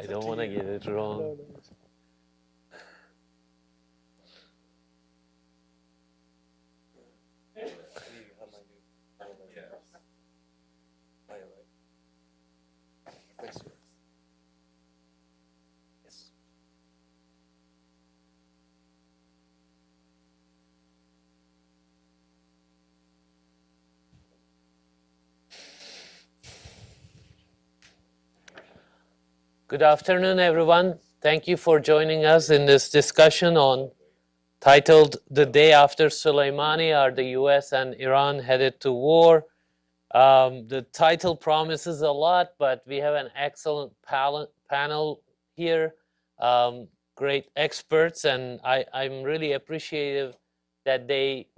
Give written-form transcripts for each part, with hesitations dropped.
I don't want to get it wrong. No. Good afternoon, everyone. Thank you for joining us in this discussion titled "The Day After Soleimani: Are the U.S. and Iran Headed to War?" The title promises a lot, but we have an excellent panel here, great experts, and I'm really appreciative that they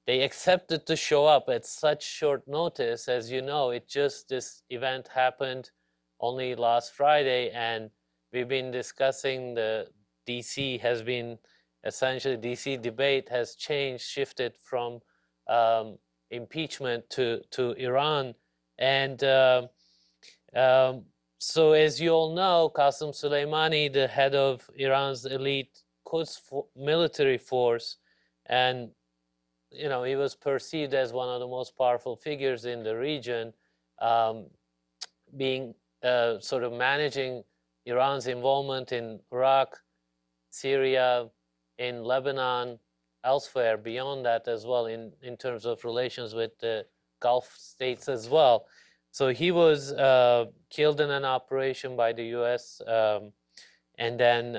accepted to show up at such short notice. As you know, this event happened only last Friday, and we've been discussing the DC debate has shifted from impeachment to Iran. And so as you all know, Qasem Soleimani, the head of Iran's elite Quds military force, and he was perceived as one of the most powerful figures in the region, being sort of managing Iran's involvement in Iraq, Syria, in Lebanon, elsewhere beyond that as well, in terms of relations with the Gulf states as well. So he was killed in an operation by the US, and then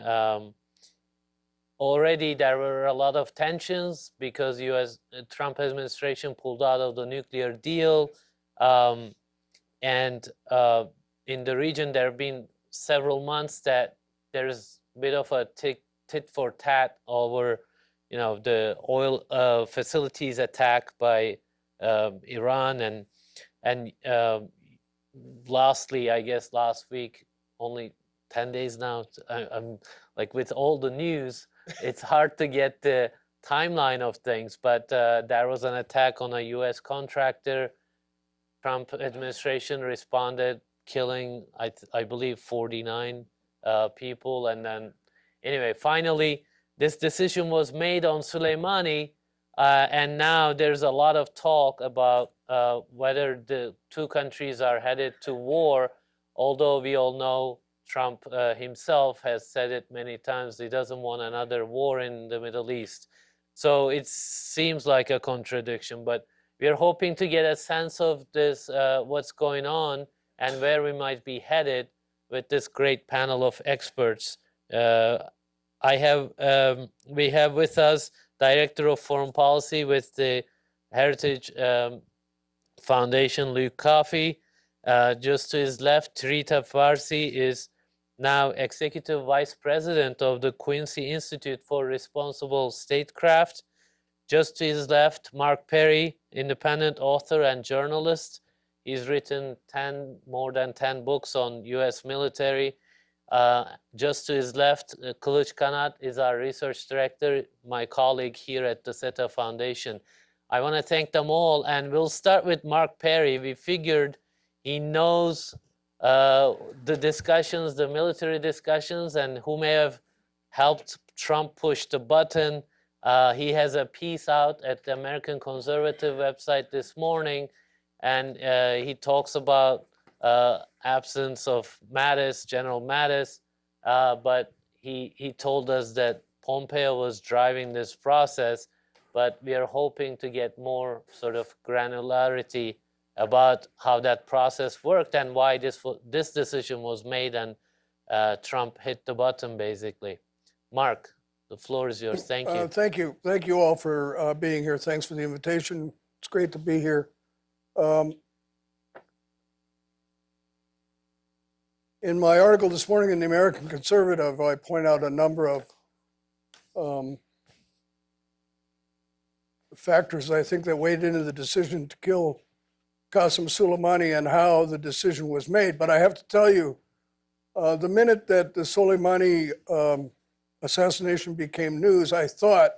already there were a lot of tensions because Trump administration pulled out of the nuclear deal, and in the region, there have been several months that there's a bit of a tit for tat over, the oil facilities attacked by Iran, and lastly, I guess last week, only 10 days now, I'm like with all the news, it's hard to get the timeline of things, but there was an attack on a U.S. contractor. Trump administration responded, killing, I believe, 49 people. And then, anyway, finally, this decision was made on Soleimani, and now there's a lot of talk about whether the two countries are headed to war, although we all know Trump himself has said it many times, he doesn't want another war in the Middle East. So it seems like a contradiction, but we're hoping to get a sense of this, what's going on, and where we might be headed with this great panel of experts. We have with us Director of Foreign Policy with the Heritage Foundation, Luke Coffey. Just to his left, Trita Parsi is now Executive Vice President of the Quincy Institute for Responsible Statecraft. Just to his left, Mark Perry, independent author and journalist. He's written more than 10 books on U.S. military. Just to his left, Kilic Kanat is our research director, my colleague here at the SETA Foundation. I want to thank them all, and we'll start with Mark Perry. We figured he knows the discussions, the military discussions, and who may have helped Trump push the button. He has a piece out at the American Conservative website this morning, and he talks about absence of Mattis, General Mattis, but he told us that Pompeo was driving this process, but we are hoping to get more sort of granularity about how that process worked and why this decision was made, and Trump hit the button, basically. Mark, the floor is yours. Thank you. Thank you. Thank you all for being here. Thanks for the invitation. It's great to be here. In my article this morning in the American Conservative, I point out a number of factors I think that weighed into the decision to kill Qasem Soleimani and how the decision was made. But I have to tell you, the minute that the Soleimani assassination became news, I thought,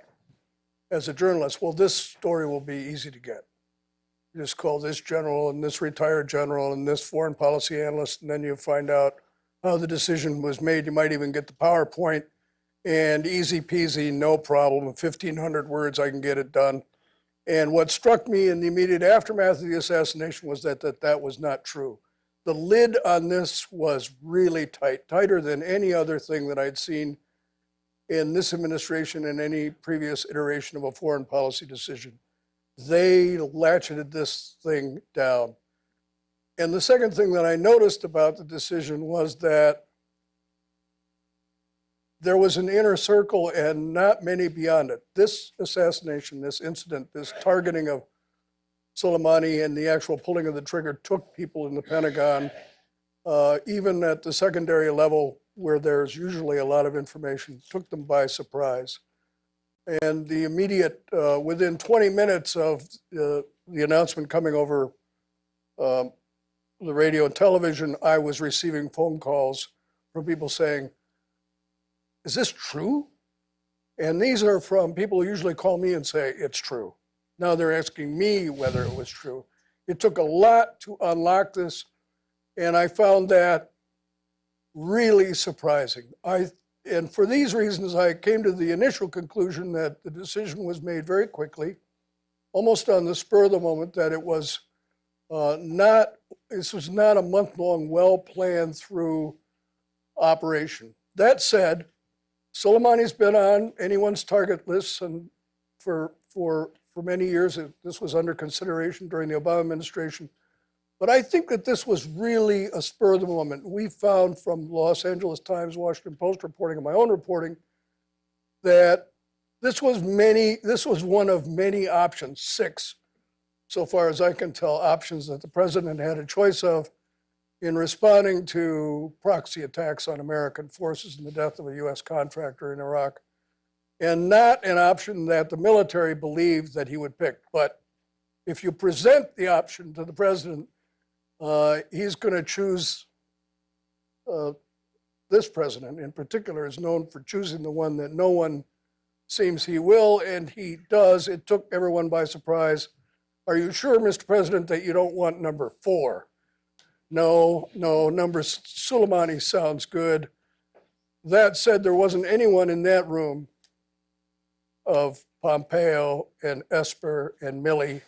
as a journalist, well, this story will be easy to get. You just call this general and this retired general and this foreign policy analyst, and then you find out how the decision was made. You might even get the PowerPoint, and easy peasy, no problem. 1,500 words, I can get it done. And what struck me in the immediate aftermath of the assassination was that was not true. The lid on this was really tight, tighter than any other thing that I'd seen in this administration and any previous iteration of a foreign policy decision. They latcheted this thing down. And the second thing that I noticed about the decision was that there was an inner circle and not many beyond it. This assassination, this incident, this targeting of Soleimani and the actual pulling of the trigger took people in the Pentagon, even at the secondary level where there's usually a lot of information, took them by surprise. And the immediate, within 20 minutes of the announcement coming over the radio and television, I was receiving phone calls from people saying, "Is this true?" And these are from people who usually call me and say, "It's true." Now they're asking me whether it was true. It took a lot to unlock this, and I found that really surprising. And for these reasons, I came to the initial conclusion that the decision was made very quickly, almost on the spur of the moment, that it was this was not a month-long, well-planned through operation. That said, Soleimani's been on anyone's target list, and for many years, this was under consideration during the Obama administration. But I think that this was really a spur of the moment. We found from Los Angeles Times, Washington Post reporting, and my own reporting, that this was one of many options, 6, so far as I can tell, options that the president had a choice of in responding to proxy attacks on American forces and the death of a U.S. contractor in Iraq, and not an option that the military believed that he would pick. But if you present the option to the president, he's going to choose, this president in particular is known for choosing the one that no one seems he will, and he does. It took everyone by surprise. "Are you sure, Mr. President, that you don't want number 4? No, number Soleimani sounds good." That said, there wasn't anyone in that room of Pompeo and Esper and Milley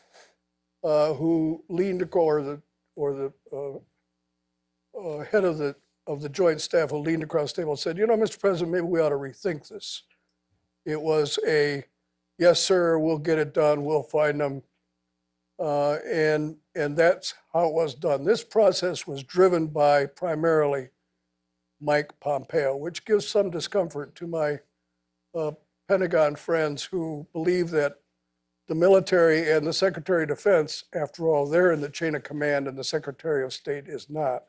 who leaned or the head of the Joint Staff who leaned across the table and said, "Mr. President, maybe we ought to rethink this." It was a, "Yes, sir, we'll get it done, we'll find them." And that's how it was done. This process was driven by primarily Mike Pompeo, which gives some discomfort to my Pentagon friends who believe that the military and the Secretary of Defense, after all, they're in the chain of command and the Secretary of State is not.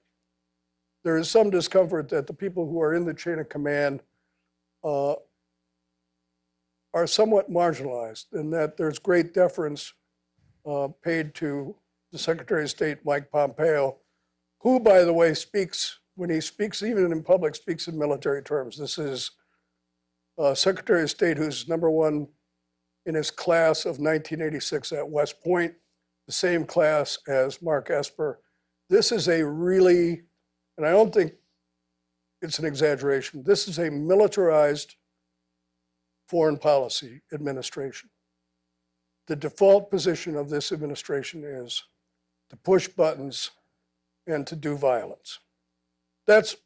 There is some discomfort that the people who are in the chain of command are somewhat marginalized, and that there's great deference paid to the Secretary of State, Mike Pompeo, who, by the way, speaks, when he speaks, even in public, speaks in military terms. This is Secretary of State who's #1 in his class of 1986 at West Point, the same class as Mark Esper. This is a really, and I don't think it's an exaggeration, this is a militarized foreign policy administration. The default position of this administration is to push buttons and to do violence. That's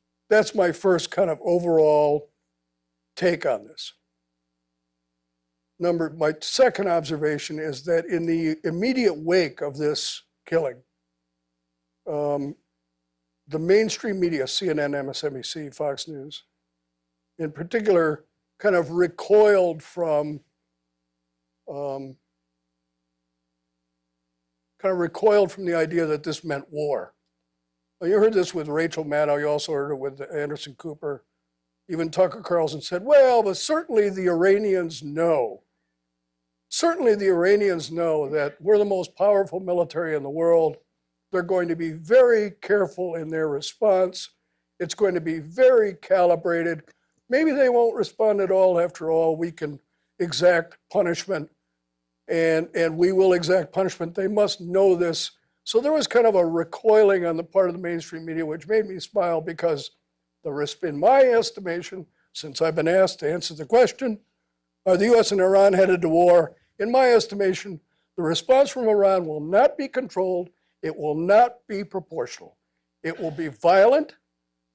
my first kind of overall take on this. My second observation is that in the immediate wake of this killing, the mainstream media, CNN, MSNBC, Fox News, in particular, kind of recoiled from the idea that this meant war. Well, you heard this with Rachel Maddow. You also heard it with Anderson Cooper. Even Tucker Carlson said, "Well, but certainly the Iranians know. Certainly the Iranians know that we're the most powerful military in the world. They're going to be very careful in their response. It's going to be very calibrated. Maybe they won't respond at all. After all, we can exact punishment and we will exact punishment. They must know this. So there was kind of a recoiling on the part of the mainstream media, which made me smile because in my estimation, since I've been asked to answer the question, are the U.S. and Iran headed to war? In my estimation, the response from Iran will not be controlled. It will not be proportional. It will be violent,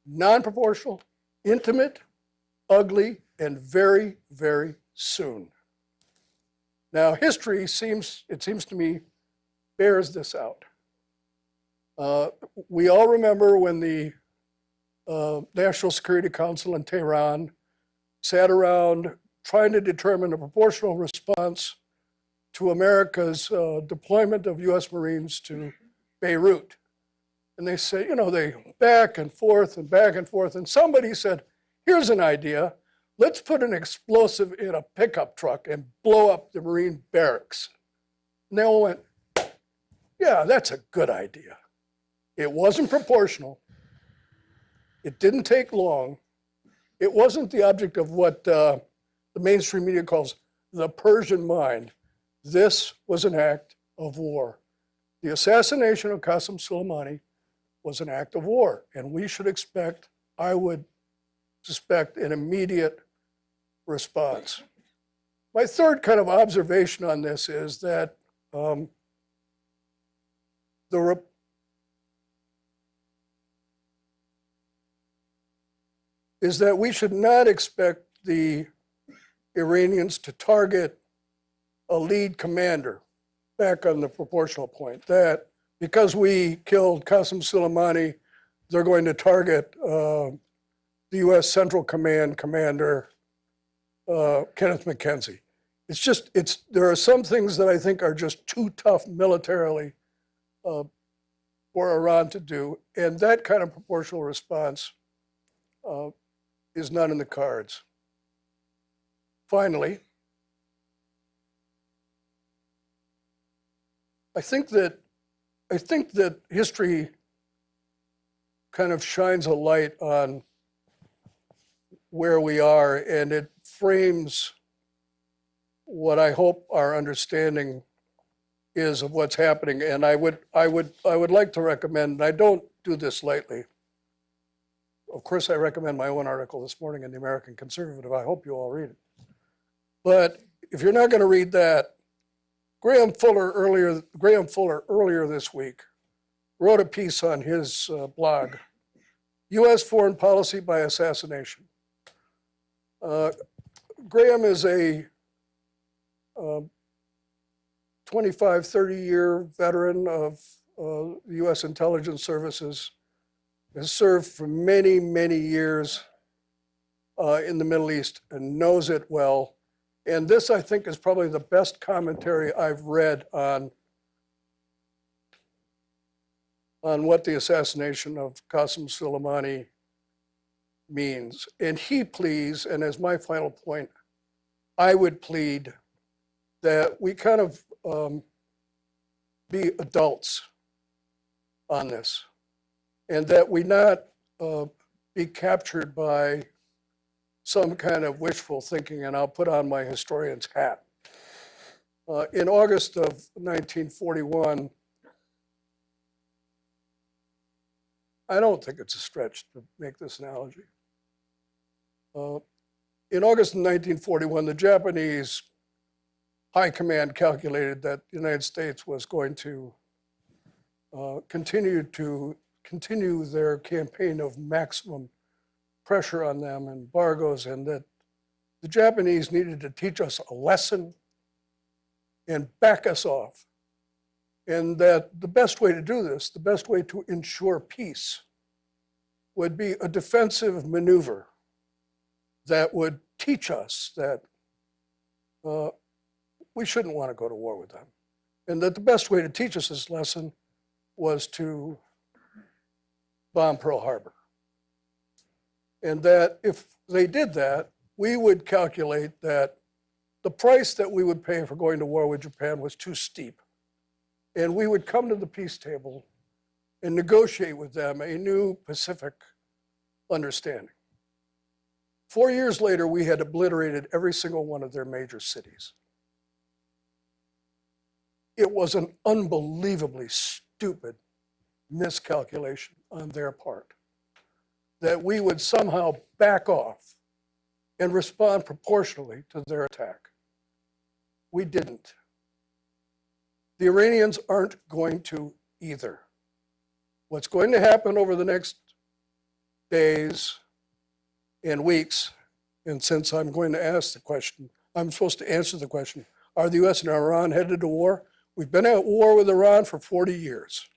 non-proportional, intimate, ugly, and very, very soon. Now, history it seems to me, bears this out. We all remember when the National Security Council in Tehran sat around trying to determine a proportional response to America's deployment of U.S. Marines to Beirut. And they say, they back and forth, and somebody said, here's an idea. Let's put an explosive in a pickup truck and blow up the Marine barracks. And they all went, yeah, that's a good idea. It wasn't proportional. It didn't take long. It wasn't the object of what the mainstream media calls the Persian mind. This was an act of war. The assassination of Qasem Soleimani was an act of war, and we should expect, I would suspect, an immediate response. My third kind of observation on this is that we should not expect the Iranians to target a lead commander, back on the proportional point, that because we killed Qasem Soleimani, they're going to target the U.S. Central Command commander, Kenneth McKenzie. There are some things that I think are just too tough militarily for Iran to do, and that kind of proportional response is not in the cards. Finally, I think that history kind of shines a light on where we are, and it frames what I hope our understanding is of what's happening. And I would like to recommend, and I don't do this lightly. Of course, I recommend my own article this morning in the American Conservative. I hope you all read it. But if you're not going to read that, Graham Fuller earlier this week wrote a piece on his blog, U.S. Foreign Policy by Assassination. Graham is a 25, 30-year veteran of the U.S. intelligence services, has served for many, many years in the Middle East and knows it well. And this, I think, is probably the best commentary I've read on what the assassination of Qasem Soleimani means. And he pleads, and as my final point, I would plead that we kind of be adults on this, and that we not be captured by some kind of wishful thinking, and I'll put on my historian's hat. In August of 1941, I don't think it's a stretch to make this analogy. In August of 1941, the Japanese high command calculated that the United States was going to continue their campaign of maximum pressure on them, embargoes, and that the Japanese needed to teach us a lesson and back us off. And that the best way to do this, the best way to ensure peace, would be a defensive maneuver that would teach us that we shouldn't want to go to war with them. And that the best way to teach us this lesson was to bomb Pearl Harbor. And that if they did that, we would calculate that the price that we would pay for going to war with Japan was too steep. And we would come to the peace table and negotiate with them a new Pacific understanding. 4 years later, we had obliterated every single one of their major cities. it was an unbelievably stupid miscalculation on their part, that we would somehow back off and respond proportionally to their attack. We didn't. The Iranians aren't going to either. What's going to happen over the next days and weeks, and since I'm going to ask the question, I'm supposed to answer the question, are the US and Iran headed to war? We've been at war with Iran for 40 years.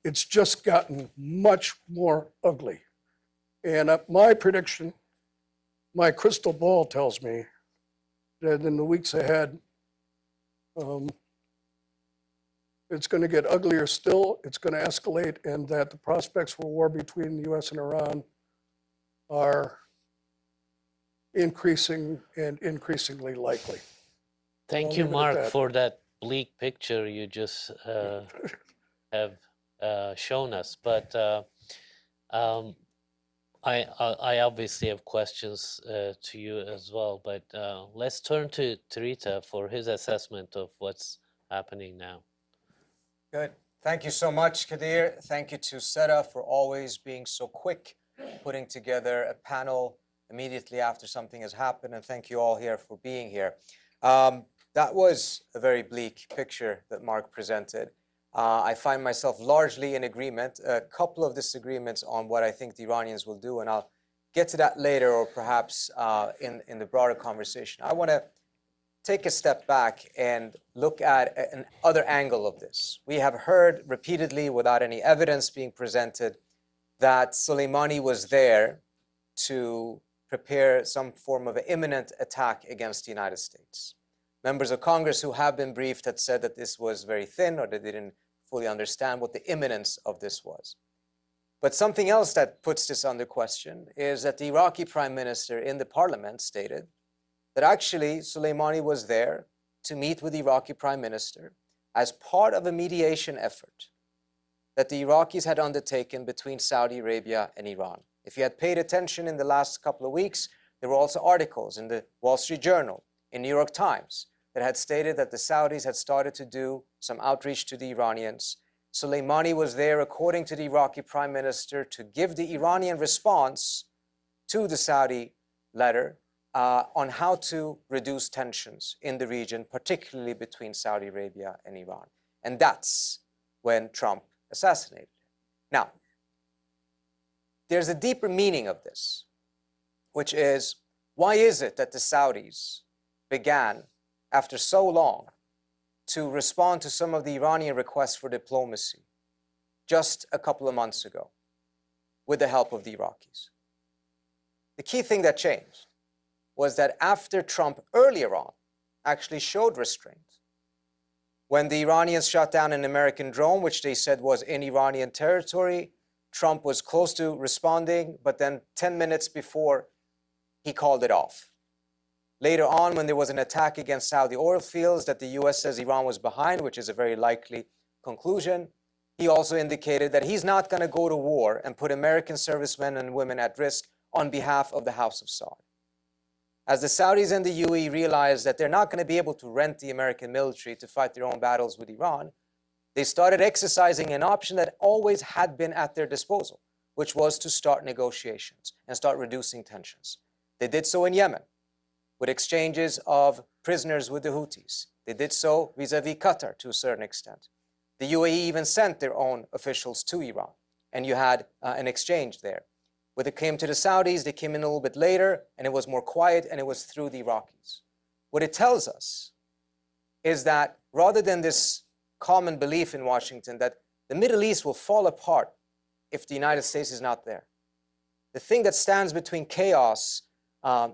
It's just gotten much more ugly. And my prediction, my crystal ball tells me that in the weeks ahead, it's going to get uglier still, it's going to escalate, and that the prospects for war between the US and Iran are increasing and increasingly likely. Thank I'll you, leave it at Mark, that. for that bleak picture you just have shown us. But I obviously have questions to you as well. But let's turn to Trita for his assessment of what's happening now. Good. Thank you so much, Kadir. Thank you to SETA for always being so quick, putting together a panel immediately after something has happened. And thank you all here for being here. That was a very bleak picture that Mark presented. I find myself largely in agreement, a couple of disagreements on what I think the Iranians will do, and I'll get to that later, or perhaps in the broader conversation. I want to take a step back and look at an other angle of this. We have heard repeatedly, without any evidence being presented, that Soleimani was there to prepare some form of an imminent attack against the United States. Members of Congress who have been briefed had said that this was very thin, or they didn't fully understand what the imminence of this was. But something else that puts this under question is that the Iraqi prime minister in the parliament stated that actually Soleimani was there to meet with the Iraqi prime minister as part of a mediation effort that the Iraqis had undertaken between Saudi Arabia and Iran. If you had paid attention in the last couple of weeks, there were also articles in the Wall Street Journal, in New York Times, that had stated that the Saudis had started to do some outreach to the Iranians. Soleimani was there, according to the Iraqi prime minister, to give the Iranian response to the Saudi letter on how to reduce tensions in the region, particularly between Saudi Arabia and Iran. And that's when Trump assassinated him. Now, there's a deeper meaning of this, which is, why is it that the Saudis began, after so long, to respond to some of the Iranian requests for diplomacy just a couple of months ago with the help of the Iraqis? The key thing that changed was that after Trump earlier on actually showed restraint, when the Iranians shot down an American drone, which they said was in Iranian territory, Trump was close to responding, but then 10 minutes before, he called it off. Later on, when there was an attack against Saudi oil fields that the US says Iran was behind, which is a very likely conclusion, he also indicated that he's not going to go to war and put American servicemen and women at risk on behalf of the House of Saud. As the Saudis and the UAE realized that they're not going to be able to rent the American military to fight their own battles with Iran, they started exercising an option that always had been at their disposal, which was to start negotiations and start reducing tensions. They did so in Yemen, with exchanges of prisoners with the Houthis. They did so vis-a-vis Qatar to a certain extent. The UAE even sent their own officials to Iran, and you had an exchange there. When it came to the Saudis, they came in a little bit later, and it was more quiet, and it was through the Iraqis. What it tells us is that rather than this common belief in Washington that the Middle East will fall apart if the United States is not there, the thing that stands between chaos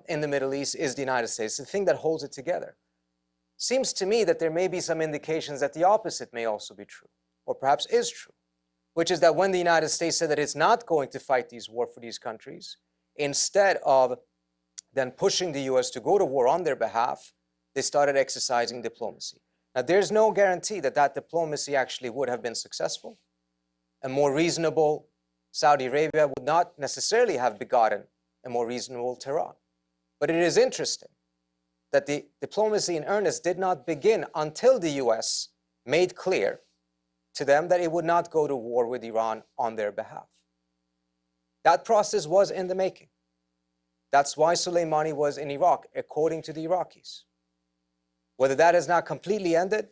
in the Middle East is the United States, the thing that holds it together. Seems to me that there may be some indications that the opposite may also be true, or perhaps is true, which is that when the United States said that it's not going to fight these war for these countries, instead of then pushing the US to go to war on their behalf, they started exercising diplomacy. Now, there's no guarantee that that diplomacy actually would have been successful. A more reasonable Saudi Arabia would not necessarily have begotten a more reasonable Tehran. But it is interesting that the diplomacy in earnest did not begin until the US made clear to them that it would not go to war with Iran on their behalf. That process was in the making. That's why Soleimani was in Iraq, according to the Iraqis. Whether that has now completely ended,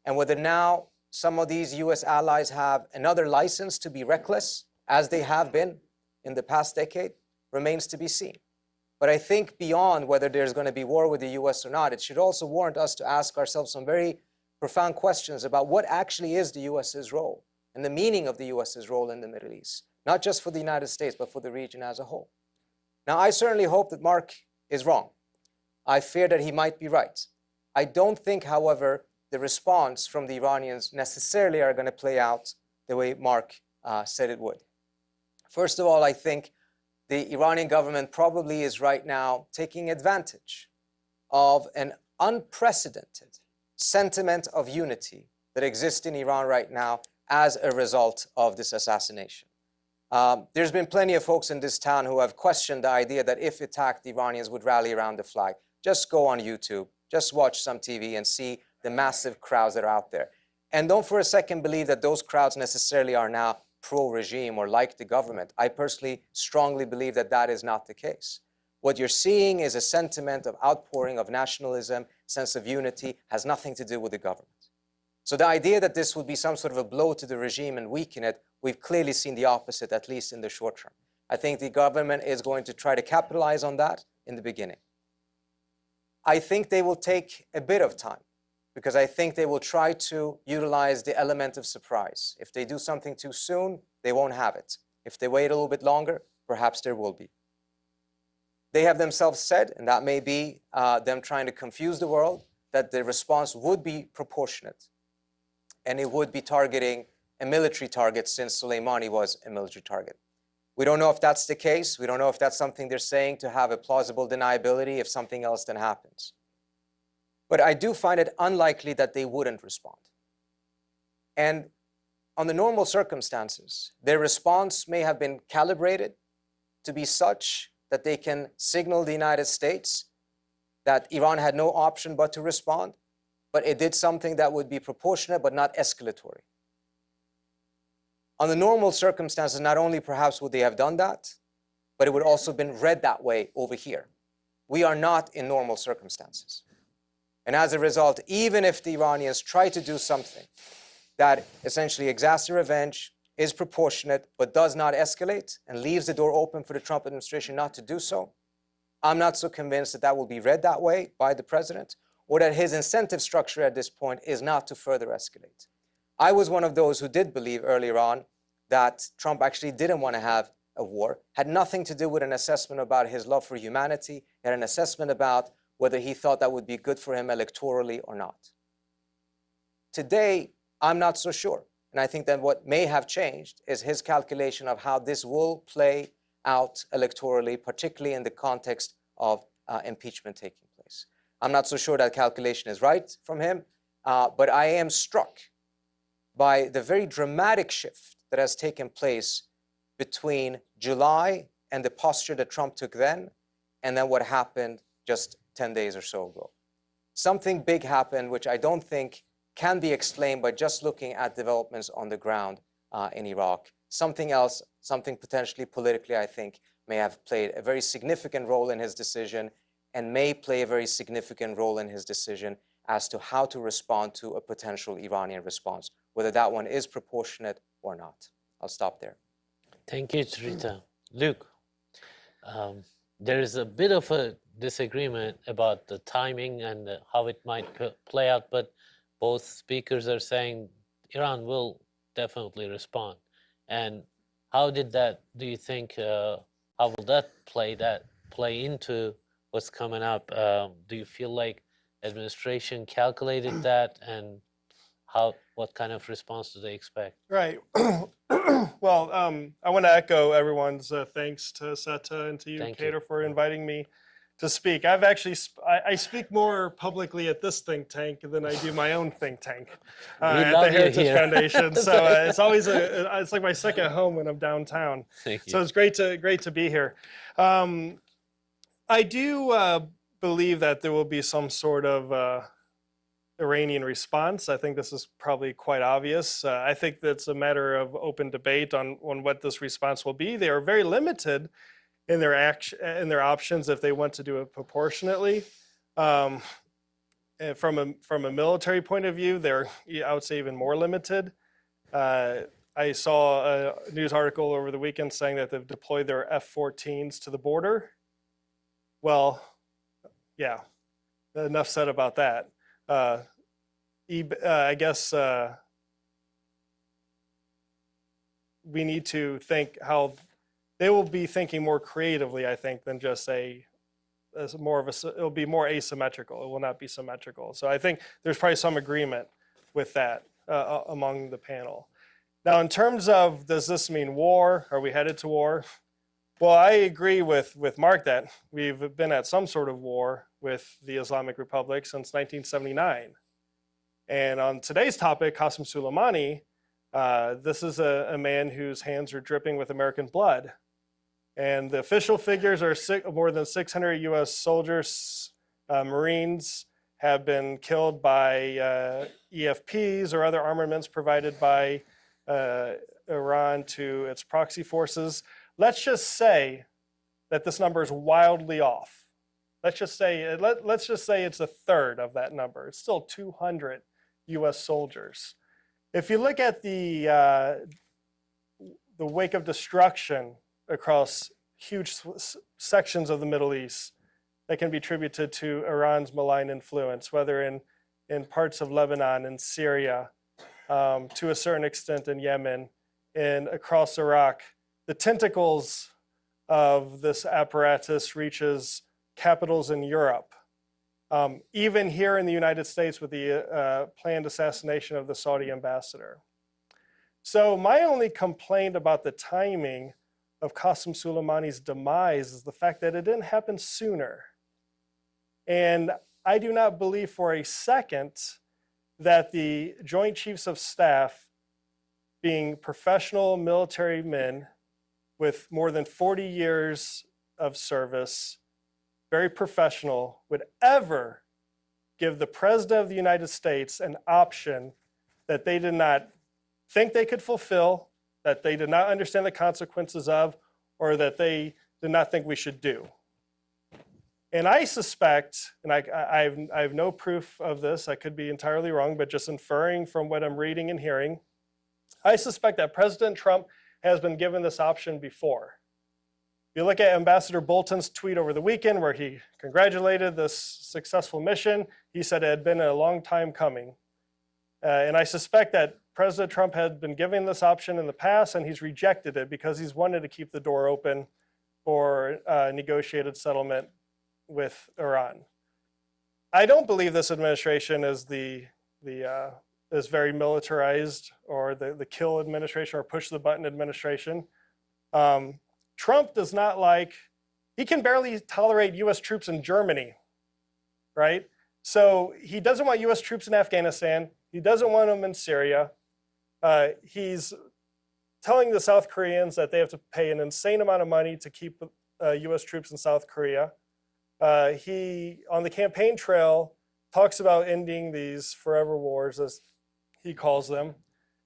and whether now some of these US allies have another license to be reckless, as they have been in the past decade, remains to be seen. But I think beyond whether there's going to be war with the US or not, it should also warrant us to ask ourselves some very profound questions about what actually is the US's role and the meaning of the US's role in the Middle East, not just for the United States, but for the region as a whole. Now, I certainly hope that Mark is wrong. I fear that he might be right. I don't think, however, the response from the Iranians necessarily are going to play out the way Mark said it would. First of all, I think the Iranian government probably is right now taking advantage of an unprecedented sentiment of unity that exists in Iran right now as a result of this assassination. There's been plenty of folks in this town who have questioned the idea that if attacked, the Iranians would rally around the flag. Just go on YouTube, just watch some TV and see the massive crowds that are out there. And don't for a second believe that those crowds necessarily are now pro-regime or like the government. I personally strongly believe that that is not the case. What you're seeing is a sentiment of outpouring of nationalism, sense of unity, has nothing to do with the government. So the idea that this would be some sort of a blow to the regime and weaken it, we've clearly seen the opposite, at least in the short term. I think the government is going to try to capitalize on that in the beginning. I think they will take a bit of time, because I think they will try to utilize the element of surprise. If they do something too soon, they won't have it. If they wait a little bit longer, perhaps there will be. They have themselves said, and that may be them trying to confuse the world, that the response would be proportionate and it would be targeting a military target, since Soleimani was a military target. We don't know if that's the case. We don't know if that's something they're saying to have a plausible deniability if something else then happens. But I do find it unlikely that they wouldn't respond. And on the normal circumstances, their response may have been calibrated to be such that they can signal the United States that Iran had no option but to respond, but it did something that would be proportionate but not escalatory. On the normal circumstances, not only perhaps would they have done that, but it would also have been read that way over here. We are not in normal circumstances. And as a result, even if the Iranians try to do something that essentially exacts their revenge, is proportionate, but does not escalate, and leaves the door open for the Trump administration not to do so, I'm not so convinced that that will be read that way by the president, or that his incentive structure at this point is not to further escalate. I was one of those who did believe earlier on that Trump actually didn't want to have a war, had nothing to do with an assessment about his love for humanity, had an assessment about whether he thought that would be good for him electorally or not. Today, I'm not so sure. And I think that what may have changed is his calculation of how this will play out electorally, particularly in the context of impeachment taking place. I'm not so sure that calculation is right from him, but I am struck by the very dramatic shift that has taken place between July and the posture that Trump took then, and then what happened just 10 days or so ago. Something big happened, which I don't think can be explained by just looking at developments on the ground in Iraq. Something else, something potentially politically, I think, may have played a very significant role in his decision, and may play a very significant role in his decision as to how to respond to a potential Iranian response, whether that one is proportionate or not. I'll stop there. Thank you, Trita. Luke, there is a bit of a disagreement about the timing and how it might play out, but both speakers are saying Iran will definitely respond. And how did that, do you think, how will that play into what's coming up? Do you feel like administration calculated that, and what kind of response do they expect? Right. Well, I want to echo everyone's thanks to SETA and to you, Kadir, for inviting me to speak. I've actually, I speak more publicly at this think tank than I do my own think tank at the Heritage Foundation. So it's always it's like my second home when I'm downtown. Thank you. So it's great to be here. I do believe that there will be some sort of Iranian response. I think this is probably quite obvious. I think that's a matter of open debate on what this response will be. They are very limited in their options if they want to do it proportionately. And from a military point of view, they're, I would say, even more limited. I saw a news article over the weekend saying that they've deployed their F-14s to the border. Well, yeah, enough said about that. I guess we need to think how they will be thinking more creatively, I think, than just it'll be more asymmetrical. It will not be symmetrical. So I think there's probably some agreement with that among the panel. Now, in terms of, does this mean war? Are we headed to war? Well, I agree with Mark that we've been at some sort of war with the Islamic Republic since 1979. And on today's topic, Qasem Soleimani, this is a man whose hands are dripping with American blood. And the official figures are more than 600 US soldiers, Marines have been killed by EFPs or other armaments provided by Iran to its proxy forces. Let's just say that this number is wildly off. Let's just say it's a third of that number. It's still 200 US soldiers. If you look at the wake of destruction across huge sections of the Middle East that can be attributed to Iran's malign influence, whether in parts of Lebanon and Syria, to a certain extent in Yemen, and across Iraq, the tentacles of this apparatus reaches capitals in Europe. Even here in the United States with the planned assassination of the Saudi ambassador. So my only complaint about the timing of Qasem Soleimani's demise is the fact that it didn't happen sooner. And I do not believe for a second that the Joint Chiefs of Staff, being professional military men with more than 40 years of service, very professional, would ever give the President of the United States an option that they did not think they could fulfill, that they did not understand the consequences of, or that they did not think we should do. And I suspect, and I have no proof of this, I could be entirely wrong, but just inferring from what I'm reading and hearing, I suspect that President Trump has been given this option before. If you look at Ambassador Bolton's tweet over the weekend where he congratulated this successful mission, he said it had been a long time coming. And I suspect that President Trump had been given this option in the past and he's rejected it because he's wanted to keep the door open for a negotiated settlement with Iran. I don't believe this administration is is very militarized or the kill administration or push the button administration. Trump does not he can barely tolerate US troops in Germany, right? So he doesn't want US troops in Afghanistan. He doesn't want them in Syria. He's telling the South Koreans that they have to pay an insane amount of money to keep US troops in South Korea. He, on the campaign trail, talks about ending these forever wars, as he calls them.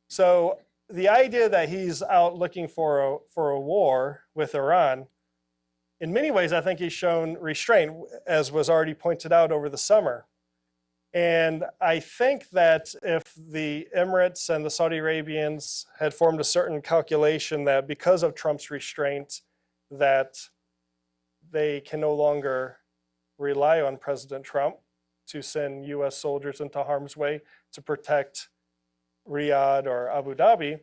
So the idea that he's out looking for a war with Iran, in many ways, I think he's shown restraint, as was already pointed out over the summer. And I think that if the Emirates and the Saudi Arabians had formed a certain calculation that because of Trump's restraint, that they can no longer rely on President Trump to send US soldiers into harm's way to protect Riyadh or Abu Dhabi,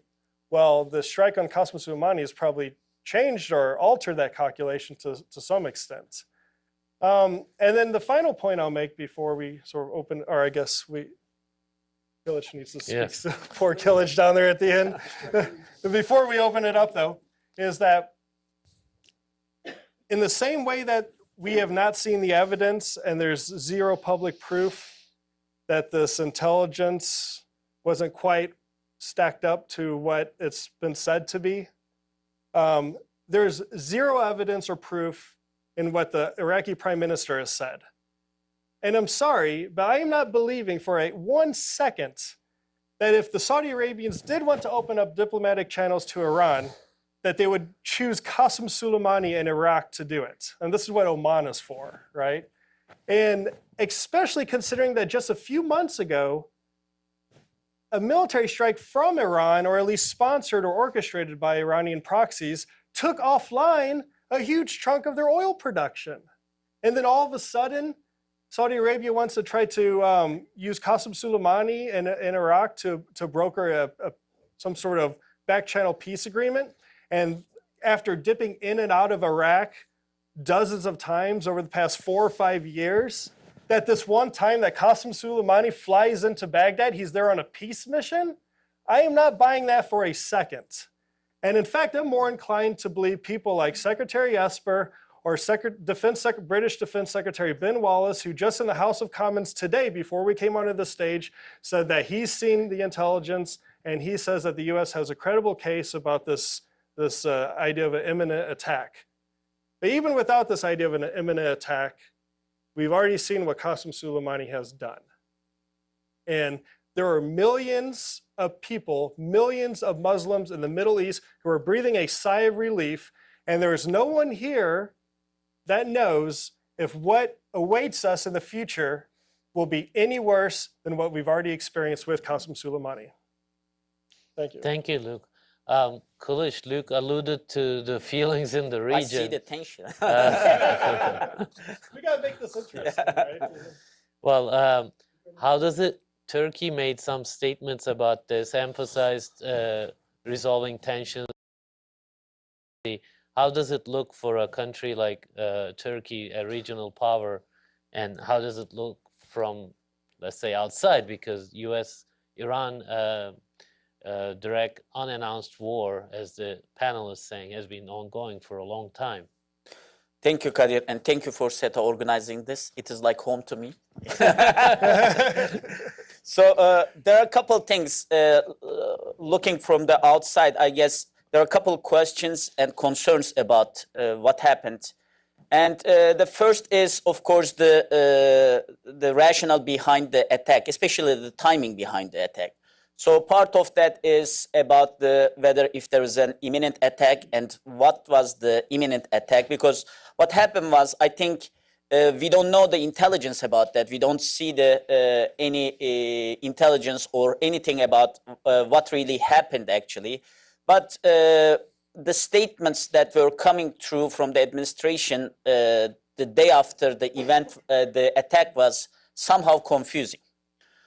well, the strike on Qasem Soleimani has probably changed or altered that calculation to some extent. And then the final point I'll make before we sort of open, or I guess Kilic needs to speak. Yes. So poor Kilic down there at the end. Before we open it up, though, is that in the same way that we have not seen the evidence and there's zero public proof that this intelligence wasn't quite stacked up to what it's been said to be, there's zero evidence or proof in what the Iraqi prime minister has said. And I'm sorry, but I am not believing for 1 second that if the Saudi Arabians did want to open up diplomatic channels to Iran, that they would choose Qasem Soleimani in Iraq to do it. And this is what Oman is for, right? And especially considering that just a few months ago, a military strike from Iran, or at least sponsored or orchestrated by Iranian proxies, took offline a huge chunk of their oil production. And then all of a sudden, Saudi Arabia wants to try to use Qasem Soleimani in Iraq to broker some sort of back channel peace agreement. And after dipping in and out of Iraq dozens of times over the past 4 or 5 years, that this one time that Qasem Soleimani flies into Baghdad, he's there on a peace mission? I am not buying that for a second. And in fact, I'm more inclined to believe people like Secretary Esper or British Defense Secretary Ben Wallace, who just in the House of Commons today, before we came onto the stage, said that he's seen the intelligence and he says that the US has a credible case about this idea of an imminent attack. But even without this idea of an imminent attack, we've already seen what Qasem Soleimani has done. And there are millions of people, millions of Muslims in the Middle East who are breathing a sigh of relief, and there is no one here that knows if what awaits us in the future will be any worse than what we've already experienced with Qasem Soleimani. Thank you. Thank you, Luke. Kilic, Luke alluded to the feelings in the region. I see the tension. We gotta make this interesting, right? Well, how does it? Turkey made some statements about this, emphasized resolving tensions. How does it look for a country like Turkey, a regional power, and how does it look from, let's say, outside? Because U.S.-Iran direct unannounced war, as the panel is saying, has been ongoing for a long time. Thank you, Kadir, and thank you for SETA organizing this. It is like home to me. So there are a couple of things looking from the outside. I guess there are a couple of questions and concerns about what happened. And the first is, of course, the rationale behind the attack, especially the timing behind the attack. So part of that is about whether if there is an imminent attack and what was the imminent attack. Because what happened was, I think, we don't know the intelligence about that. We don't see any intelligence or anything about what really happened, actually. But the statements that were coming through from the administration the day after the event, the attack, was somehow confusing.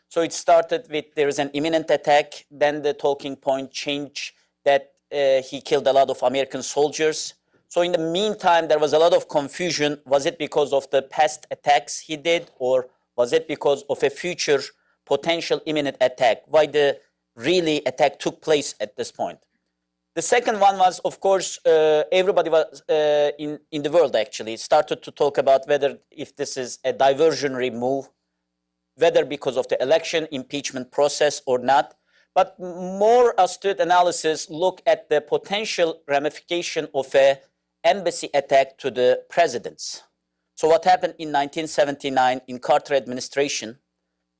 So it started with there is an imminent attack, then the talking point changed that he killed a lot of American soldiers. So in the meantime, there was a lot of confusion. Was it because of the past attacks he did, or was it because of a future potential imminent attack? Why the really attack took place at this point? The second one was, of course, everybody was in the world actually started to talk about whether if this is a diversionary move, whether because of the election impeachment process or not. But more astute analysis look at the potential ramification of an embassy attack to the presidents. So what happened in 1979 in Carter administration,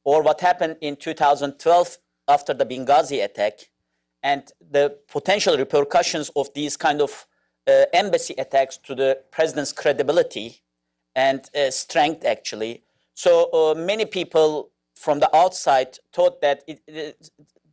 or what happened in 2012 after the Benghazi attack, and the potential repercussions of these kind of embassy attacks to the president's credibility and strength, actually. So many people from the outside thought that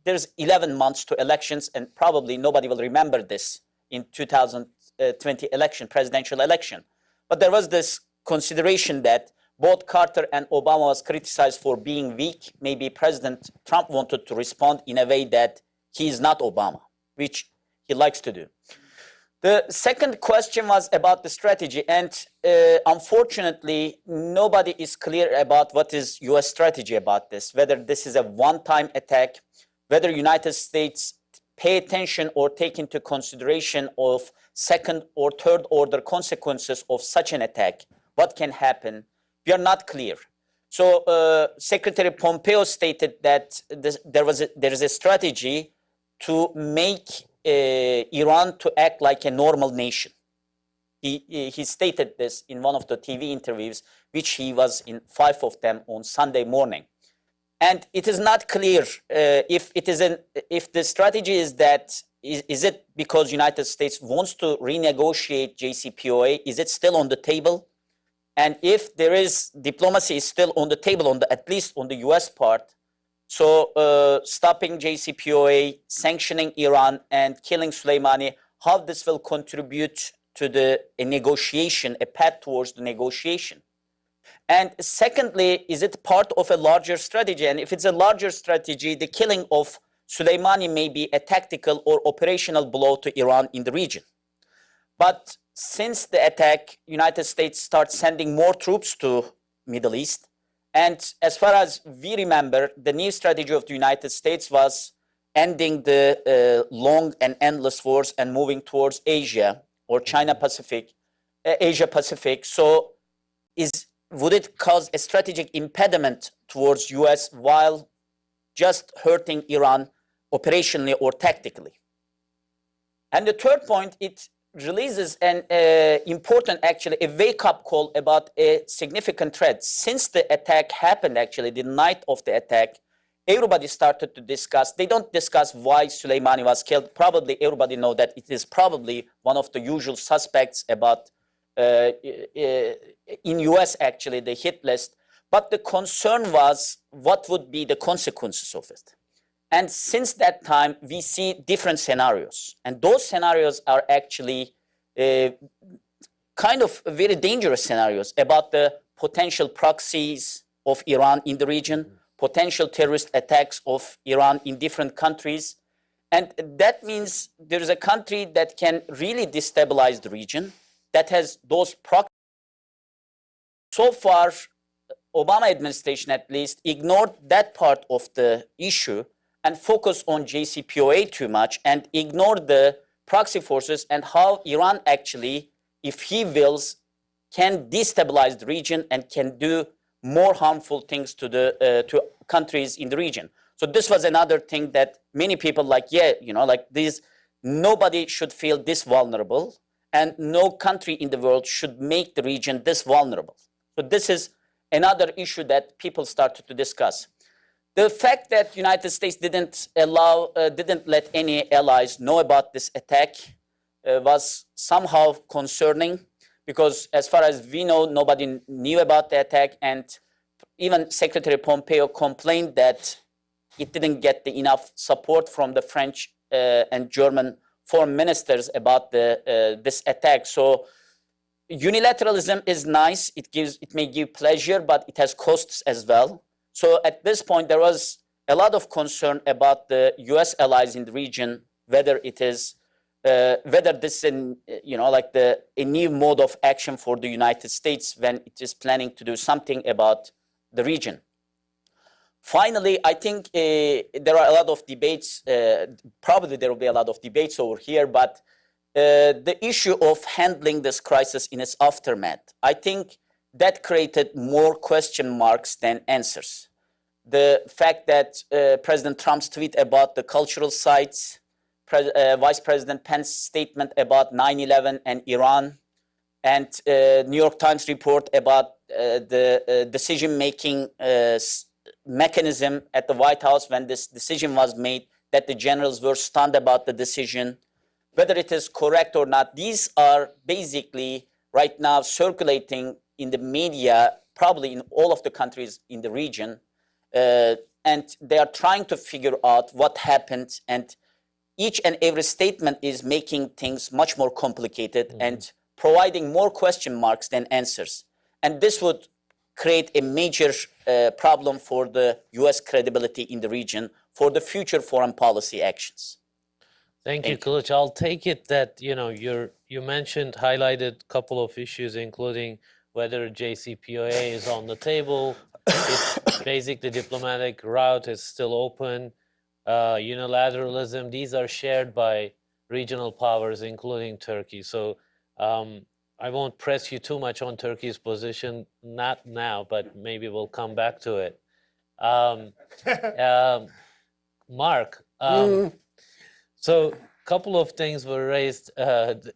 there's 11 months to elections, and probably nobody will remember this in 2020 election, presidential election. But there was this consideration that both Carter and Obama was criticized for being weak. Maybe President Trump wanted to respond in a way that he is not Obama, which he likes to do. The second question was about the strategy, and unfortunately, nobody is clear about what is U.S. strategy about this, whether this is a one-time attack, whether United States pay attention or take into consideration of second or third order consequences of such an attack, what can happen. We are not clear. So Secretary Pompeo stated that there is a strategy to make Iran to act like a normal nation. He stated this in one of the TV interviews, which he was in 5 of them on Sunday morning. And it is not clear if the strategy is that is it because United States wants to renegotiate JCPOA? Is it still on the table? And if there is diplomacy is still on the table, at least on the US part, so stopping JCPOA, sanctioning Iran, and killing Soleimani, how this will contribute to a negotiation, a path towards the negotiation? And secondly, is it part of a larger strategy? And if it's a larger strategy, the killing of Soleimani may be a tactical or operational blow to Iran in the region. But since the attack, United States starts sending more troops to Middle East. And as far as we remember, the new strategy of the United States was ending the long and endless wars and moving towards Asia or Asia Pacific. So would it cause a strategic impediment towards US while just hurting Iran operationally or tactically? And the third point, it releases an important, actually, a wake-up call about a significant threat. Since the attack happened, actually, the night of the attack, everybody started to discuss. They don't discuss why Soleimani was killed. Probably everybody know that it is probably one of the usual suspects about in US, actually, the hit list. But the concern was what would be the consequences of it. And since that time, we see different scenarios. And those scenarios are actually kind of very dangerous scenarios about the potential proxies of Iran in the region, potential terrorist attacks of Iran in different countries. And that means there is a country that can really destabilize the region, that has those proxies. So far, Obama administration at least ignored that part of the issue and focused on JCPOA too much and ignored the proxy forces and how Iran actually, if he wills, can destabilize the region and can do more harmful things to countries in the region. So this was another thing that many people nobody should feel this vulnerable, and no country in the world should make the region this vulnerable. So this is another issue that people started to discuss. The fact that United States didn't let any allies know about this attack was somehow concerning, because as far as we know, nobody knew about the attack, and even Secretary Pompeo complained that it didn't get enough support from the French and German foreign ministers about this attack. So unilateralism is nice. It may give pleasure, but it has costs as well. So at this point, there was a lot of concern about the U.S. allies in the region, whether this is a new mode of action for the United States when it is planning to do something about the region. Finally, I think there are a lot of debates. Probably there will be a lot of debates over here, but the issue of handling this crisis in its aftermath, I think that created more question marks than answers. The fact that President Trump's tweet about the cultural sites, Vice President Pence's statement about 9/11 and Iran, and New York Times report about the decision-making mechanism at the White House when this decision was made, that the generals were stunned about the decision, whether it is correct or not. These are basically right now circulating in the media, probably in all of the countries in the region, and they are trying to figure out what happened, and each and every statement is making things much more complicated and providing more question marks than answers. And this would create a major problem for the US credibility in the region for the future foreign policy actions. Thank you, Kilic. I'll take it that you highlighted a couple of issues, including whether JCPOA is on the table. It's basically diplomatic route is still open. Unilateralism, these are shared by regional powers, including Turkey. So I won't press you too much on Turkey's position, not now, but maybe we'll come back to it. Mark, so a couple of things were raised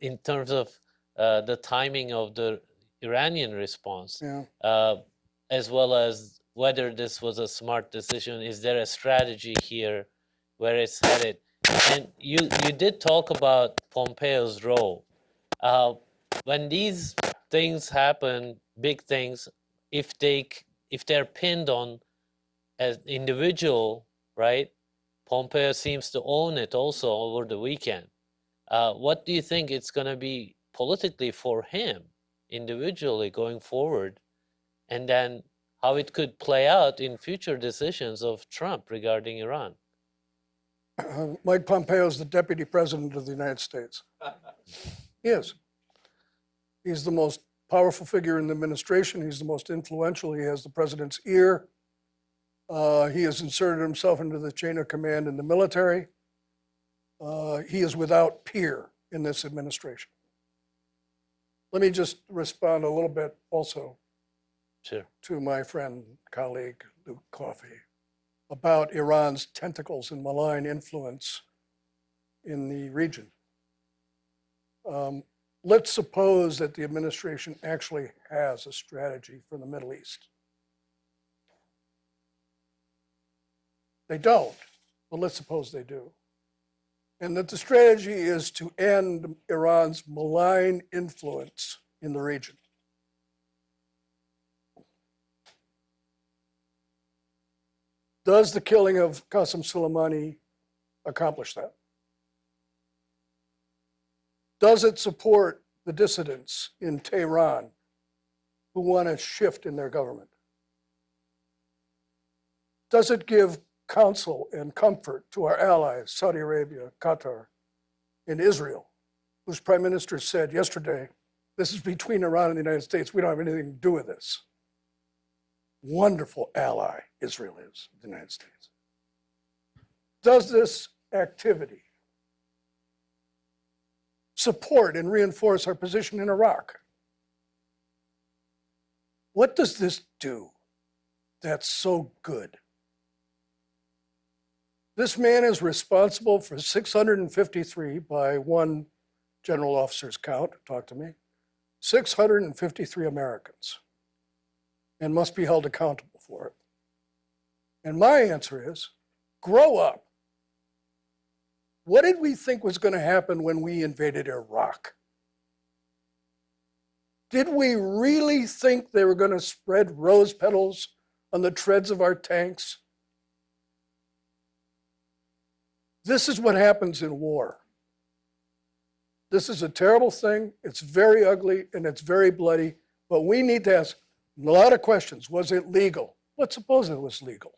in terms of the timing of the Iranian response, Yeah. as well as whether this was a smart decision. Is there a strategy here where it's headed? And you did talk about Pompeo's role. When these things happen, big things, if they're pinned on an individual, right? Pompeo seems to own it also over the weekend. What do you think it's going to be politically for him individually going forward, and then how it could play out in future decisions of Trump regarding Iran? Mike Pompeo is the Deputy President of the United States. He is. He's the most powerful figure in the administration. He's the most influential. He has the president's ear. He has inserted himself into the chain of command in the military. He is without peer in this administration. Let me just respond a little bit also Sure. to my friend, colleague, Luke Coffey, about Iran's tentacles and malign influence in the region. Let's suppose that the administration actually has a strategy for the Middle East. They don't, but let's suppose they do. And that the strategy is to end Iran's malign influence in the region. Does the killing of Qasem Soleimani accomplish that? Does it support the dissidents in Tehran who want a shift in their government? Does it give counsel and comfort to our allies, Saudi Arabia, Qatar, and Israel, whose prime minister said yesterday, this is between Iran and the United States. We don't have anything to do with this. Wonderful ally Israel is, the United States. Does this activity support and reinforce our position in Iraq? What does this do that's so good? This man is responsible for 653, by one general officer's count, talk to me, 653 Americans, and must be held accountable for it. And my answer is, grow up. What did we think was going to happen when we invaded Iraq? Did we really think they were going to spread rose petals on the treads of our tanks? This is what happens in war. This is a terrible thing. It's very ugly and it's very bloody, but we need to ask a lot of questions. Was it legal? Let's suppose it was legal.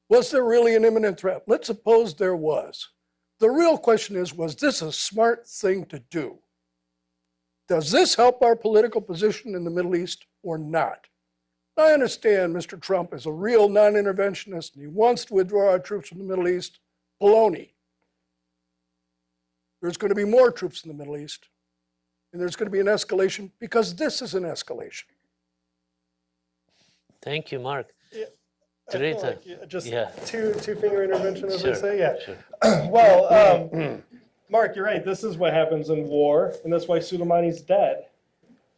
Was there really an imminent threat? Let's suppose there was. The real question is, was this a smart thing to do? Does this help our political position in the Middle East or not? I understand Mr. Trump is a real non-interventionist and he wants to withdraw our troops from the Middle East. Baloney. There's going to be more troops in the Middle East, and there's going to be an escalation because this is an escalation. Thank you, Mark. Yeah, I feel Trita. like just Yeah. two-finger intervention, as Sure, they say. Yeah. sure. Well, Mark, you're right. This is what happens in war, and that's why Soleimani's dead.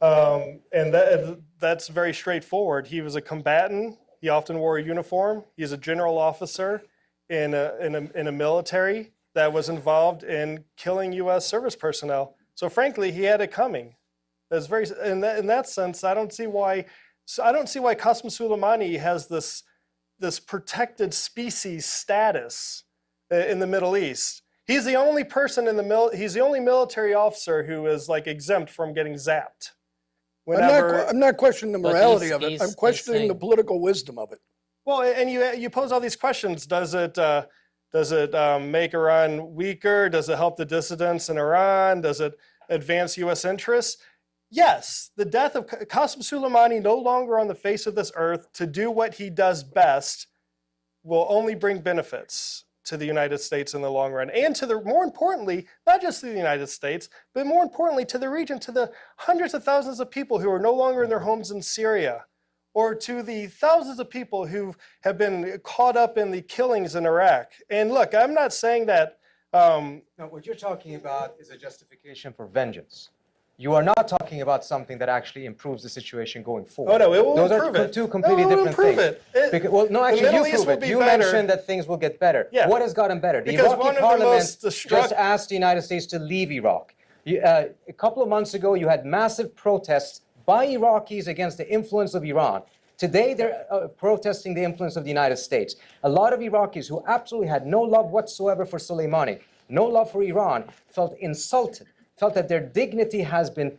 And that's very straightforward. He was a combatant. He often wore a uniform. He's a general officer in a military that was involved in killing U.S. service personnel. So frankly, he had it coming. That's very in that sense. I don't see why Qasem Soleimani has this protected species status in the Middle East. He's the only person he's the only military officer who is like exempt from getting zapped. I'm not questioning the morality of it. he's I'm questioning the political wisdom of it. Well, and you pose all these questions. Does it make Iran weaker? Does it help the dissidents in Iran? Does it advance U.S. interests? Yes, the death of Qasem Soleimani, no longer on the face of this earth, to do what he does best, will only bring benefits to the United States in the long run, and more importantly, not just to the United States, but more importantly to the region, to the hundreds of thousands of people who are no longer in their homes in Syria, or to the thousands of people who have been caught up in the killings in Iraq. And look, I'm not saying that. No, what you're talking about is a justification for vengeance. You are not talking about something that actually improves the situation going forward. Oh, no, it will Those improve are it. two completely It will different improve things. it. Well, no, actually, Middle you East prove will it. be You better. mentioned that things will get better. Yeah. What has gotten better? The Because Iraqi one of the parliament most just asked the United States to leave Iraq. A couple of months ago, you had massive protests by Iraqis against the influence of Iran. Today, they're protesting the influence of the United States. A lot of Iraqis who absolutely had no love whatsoever for Soleimani, no love for Iran, felt insulted, felt that their dignity has been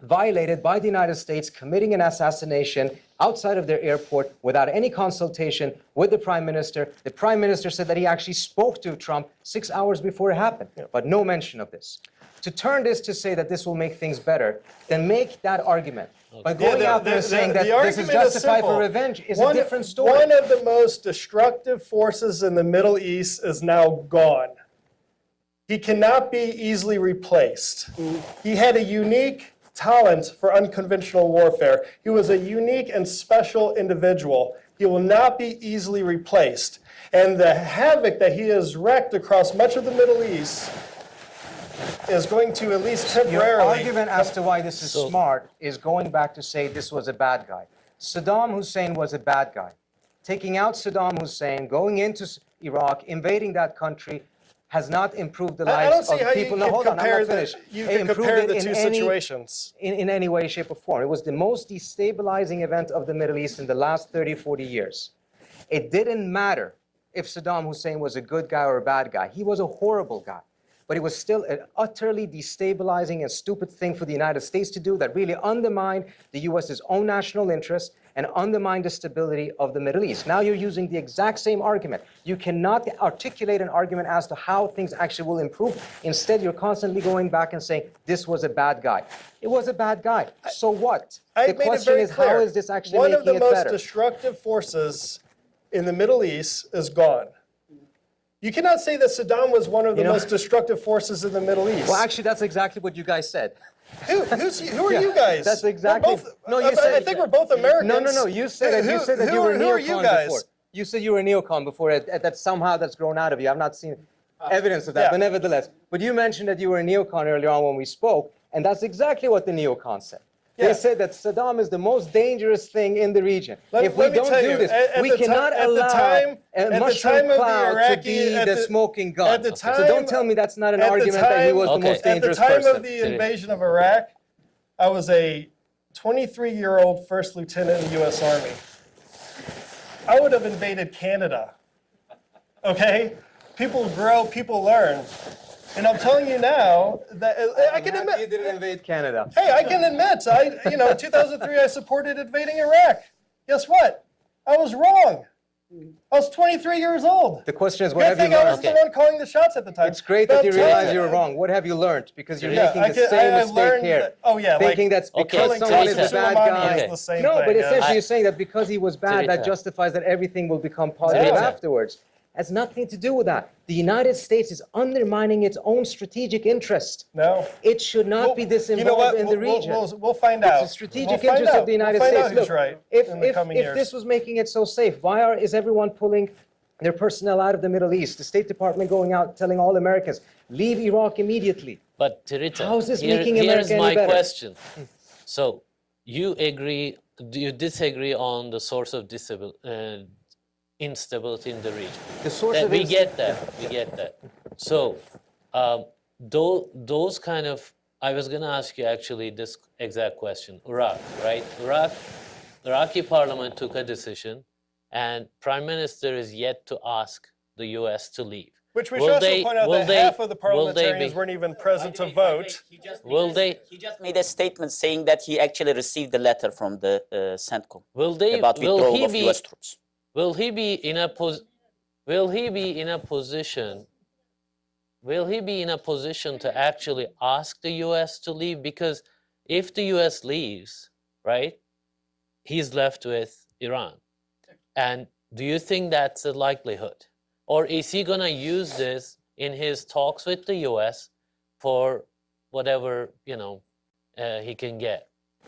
violated by the United States, committing an assassination outside of their airport without any consultation with the Prime Minister. The Prime Minister said that he actually spoke to Trump 6 hours before it happened, but no mention of this. To turn this to say that this will make things better, then make that argument. By going out there saying that this is justified for revenge is a different story. One of the most destructive forces in the Middle East is now gone. He cannot be easily replaced. He had a unique talent for unconventional warfare. He was a unique and special individual. He will not be easily replaced. And the havoc that he has wreaked across much of the Middle East is going to, at least temporarily... Your argument as to why this is smart is going back to say this was a bad guy. Saddam Hussein was a bad guy. Taking out Saddam Hussein, going into Iraq, invading that country, has not improved the lives of people. No, hold on, I'm not finished. You can compare the two situations. In any way, shape, or form. It was the most destabilizing event of the Middle East in the last 30, 40 years. It didn't matter if Saddam Hussein was a good guy or a bad guy. He was a horrible guy. But it was still an utterly destabilizing and stupid thing for the United States to do that really undermined the U.S.'s own national interests and undermined the stability of the Middle East. Now you're using the exact same argument. You cannot articulate an argument as to how things actually will improve. Instead, you're constantly going back and saying, this was a bad guy. It was a bad guy. So what? The question is, how is this actually making it better? One of the most destructive forces in the Middle East is gone. You cannot say that Saddam was one of the most destructive forces in the Middle East. Well, actually, that's exactly what you guys said. Who are you guys? That's exactly. I think we're both Americans. No. You said that. You said that you were a neocon before. You said you were a neocon before. That somehow that's grown out of you. I've not seen evidence of that, but nevertheless. But you mentioned that you were a neocon earlier on when we spoke, and that's exactly what the neocons said. They said that Saddam is the most dangerous thing in the region. If we don't do this, we cannot allow a mushroom cloud to be the smoking gun. So don't tell me that's not an argument that he was the most dangerous person. At the time of the invasion of Iraq, I was a 23-year-old first lieutenant in the U.S. Army. I would have invaded Canada. Okay? People grow, people learn. And I'm telling you now that I can admit you didn't invade Canada. Hey, I can admit, in 2003 I supported invading Iraq. Guess what? I was wrong. I was 23 years old. The question is, what have you learned? I was the one calling the shots at the time. It's great that you realize you were wrong. What have you learned? Because you're making the same mistake here. Thinking that's because someone is a bad guy. No, but essentially you're saying that because he was bad, that justifies that everything will become positive afterwards. Has nothing to do with that. The United States is undermining its own strategic interest. No. It should not be this involved in the region. We'll find out. It's a strategic interest of the United States. Look, right if this was making it so safe, why is everyone pulling their personnel out of the Middle East? The State Department going out telling all Americans, leave Iraq immediately. But Trita, how is this making America here's any my better? question. So you disagree on the source of instability in the region? The source of we get that. So those kind of, I was going to ask you actually this exact question. Iraq, right? Iraqi parliament took a decision, and Prime Minister is yet to ask the U.S. to leave. Which we should also point out that half of the parliamentarians weren't even present to vote. He just made a statement saying that he actually received the letter from the CENTCOM about withdrawal of U.S. troops. Will he be in a position to actually ask the U.S. to leave? Because if the U.S. leaves, right, he's left with Iran. And do you think that's a likelihood? Or is he going to use this in his talks with the U.S. for whatever, he can get?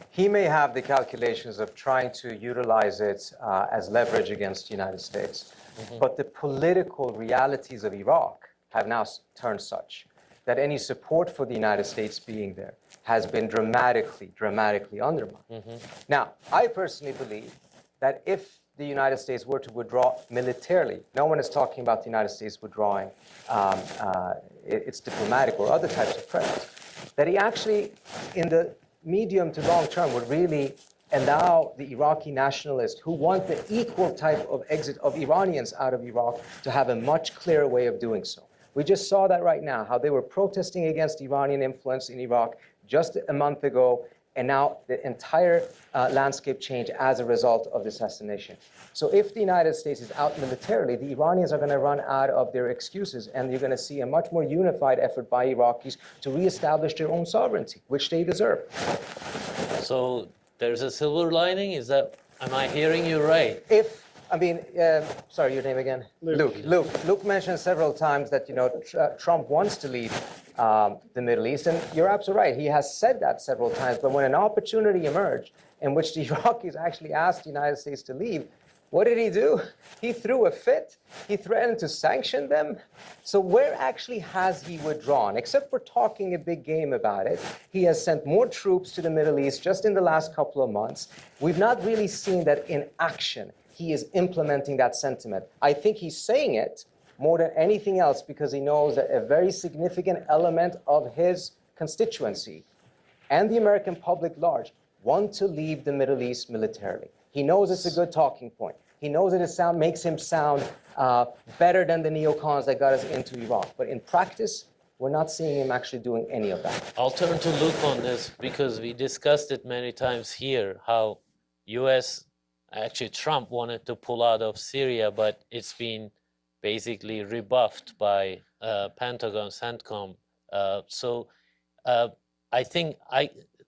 He may have the calculations of trying to utilize it as leverage against the United States. But the political realities of Iraq have now turned such that any support for the United States being there, has been dramatically undermined. Now, I personally believe that if the United States were to withdraw militarily, no one is talking about the United States withdrawing its diplomatic or other types of presence, that he actually, in the medium to long term, would really allow the Iraqi nationalists who want the equal type of exit of Iranians out of Iraq to have a much clearer way of doing so. We just saw that right now, how they were protesting against Iranian influence in Iraq just a month ago, and now the entire landscape changed as a result of the assassination. So if the United States is out militarily, the Iranians are going to run out of their excuses, and you're going to see a much more unified effort by Iraqis to reestablish their own sovereignty, which they deserve. So there's a silver lining? Am I hearing you right? Sorry, your name again? Luke. Luke mentioned several times that, Trump wants to leave the Middle East, and you're absolutely right. He has said that several times, but when an opportunity emerged in which the Iraqis actually asked the United States to leave, what did he do? He threw a fit. He threatened to sanction them. So where actually has he withdrawn? Except for talking a big game about it, he has sent more troops to the Middle East just in the last couple of months. We've not really seen that in action. He is implementing that sentiment. I think he's saying it more than anything else because he knows that a very significant element of his constituency and the American public large want to leave the Middle East militarily. He knows it's a good talking point. He knows that it makes him sound better than the neocons that got us into Iraq. But in practice, we're not seeing him actually doing any of that. I'll turn to Luke on this because we discussed it many times here, how actually Trump wanted to pull out of Syria, but it's been basically rebuffed by Pentagon, CENTCOM. I think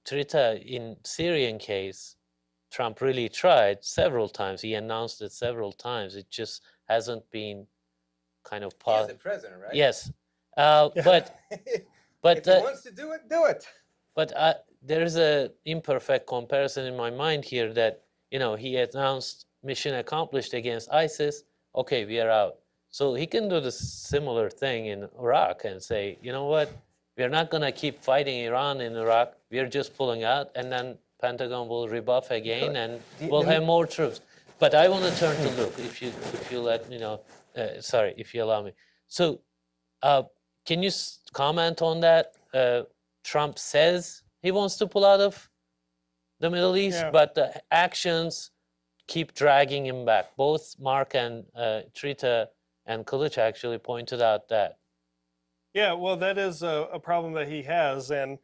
Trita, in Syrian case, Trump really tried several times. He announced it several times. It just hasn't been kind of He's the president, right? Yes, but if he wants to do it, do it. But there's a imperfect comparison in my mind here that he announced mission accomplished against ISIS. Okay, we are out. So he can do the similar thing in Iraq and say, you know what, we're not going to keep fighting Iran in Iraq. We're just pulling out, and then Pentagon will rebuff again, and we'll have more troops. But I want to turn to Luke, if you let me know. Sorry, if you allow me. So, can you comment on that? Trump says he wants to pull out of the Middle East, but the actions keep dragging him back. Both Mark and Trita and Kilic actually pointed out that. Yeah, well, that is a problem that he has, and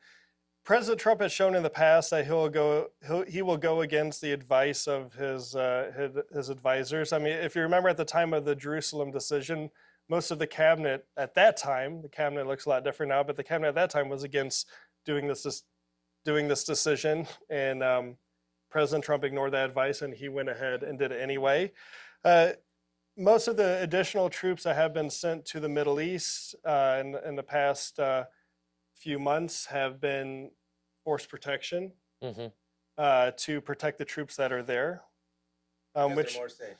President Trump has shown in the past that he will go against the advice of his advisors. I mean, if you remember at the time of the Jerusalem decision, most of the cabinet at that time, the cabinet looks a lot different now, but the cabinet at that time was against doing this decision, and President Trump ignored that advice, and he went ahead and did it anyway. Most of the additional troops that have been sent to the Middle East in the past few months have been force protection to protect the troops that are there. Which they're more safe.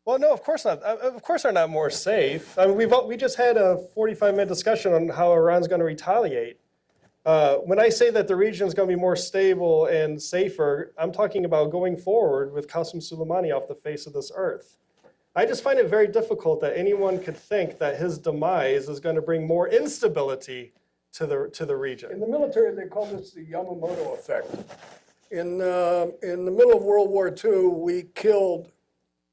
Well, no, of course not. Of course, they're not more safe. I mean, we just had a 45-minute discussion on how Iran's going to retaliate. When I say that the region is going to be more stable and safer, I'm talking about going forward with Qasem Soleimani off the face of this earth. I just find it very difficult that anyone could think that his demise is going to bring more instability to the region. In the military, they call this the Yamamoto effect. In the middle of World War II, we killed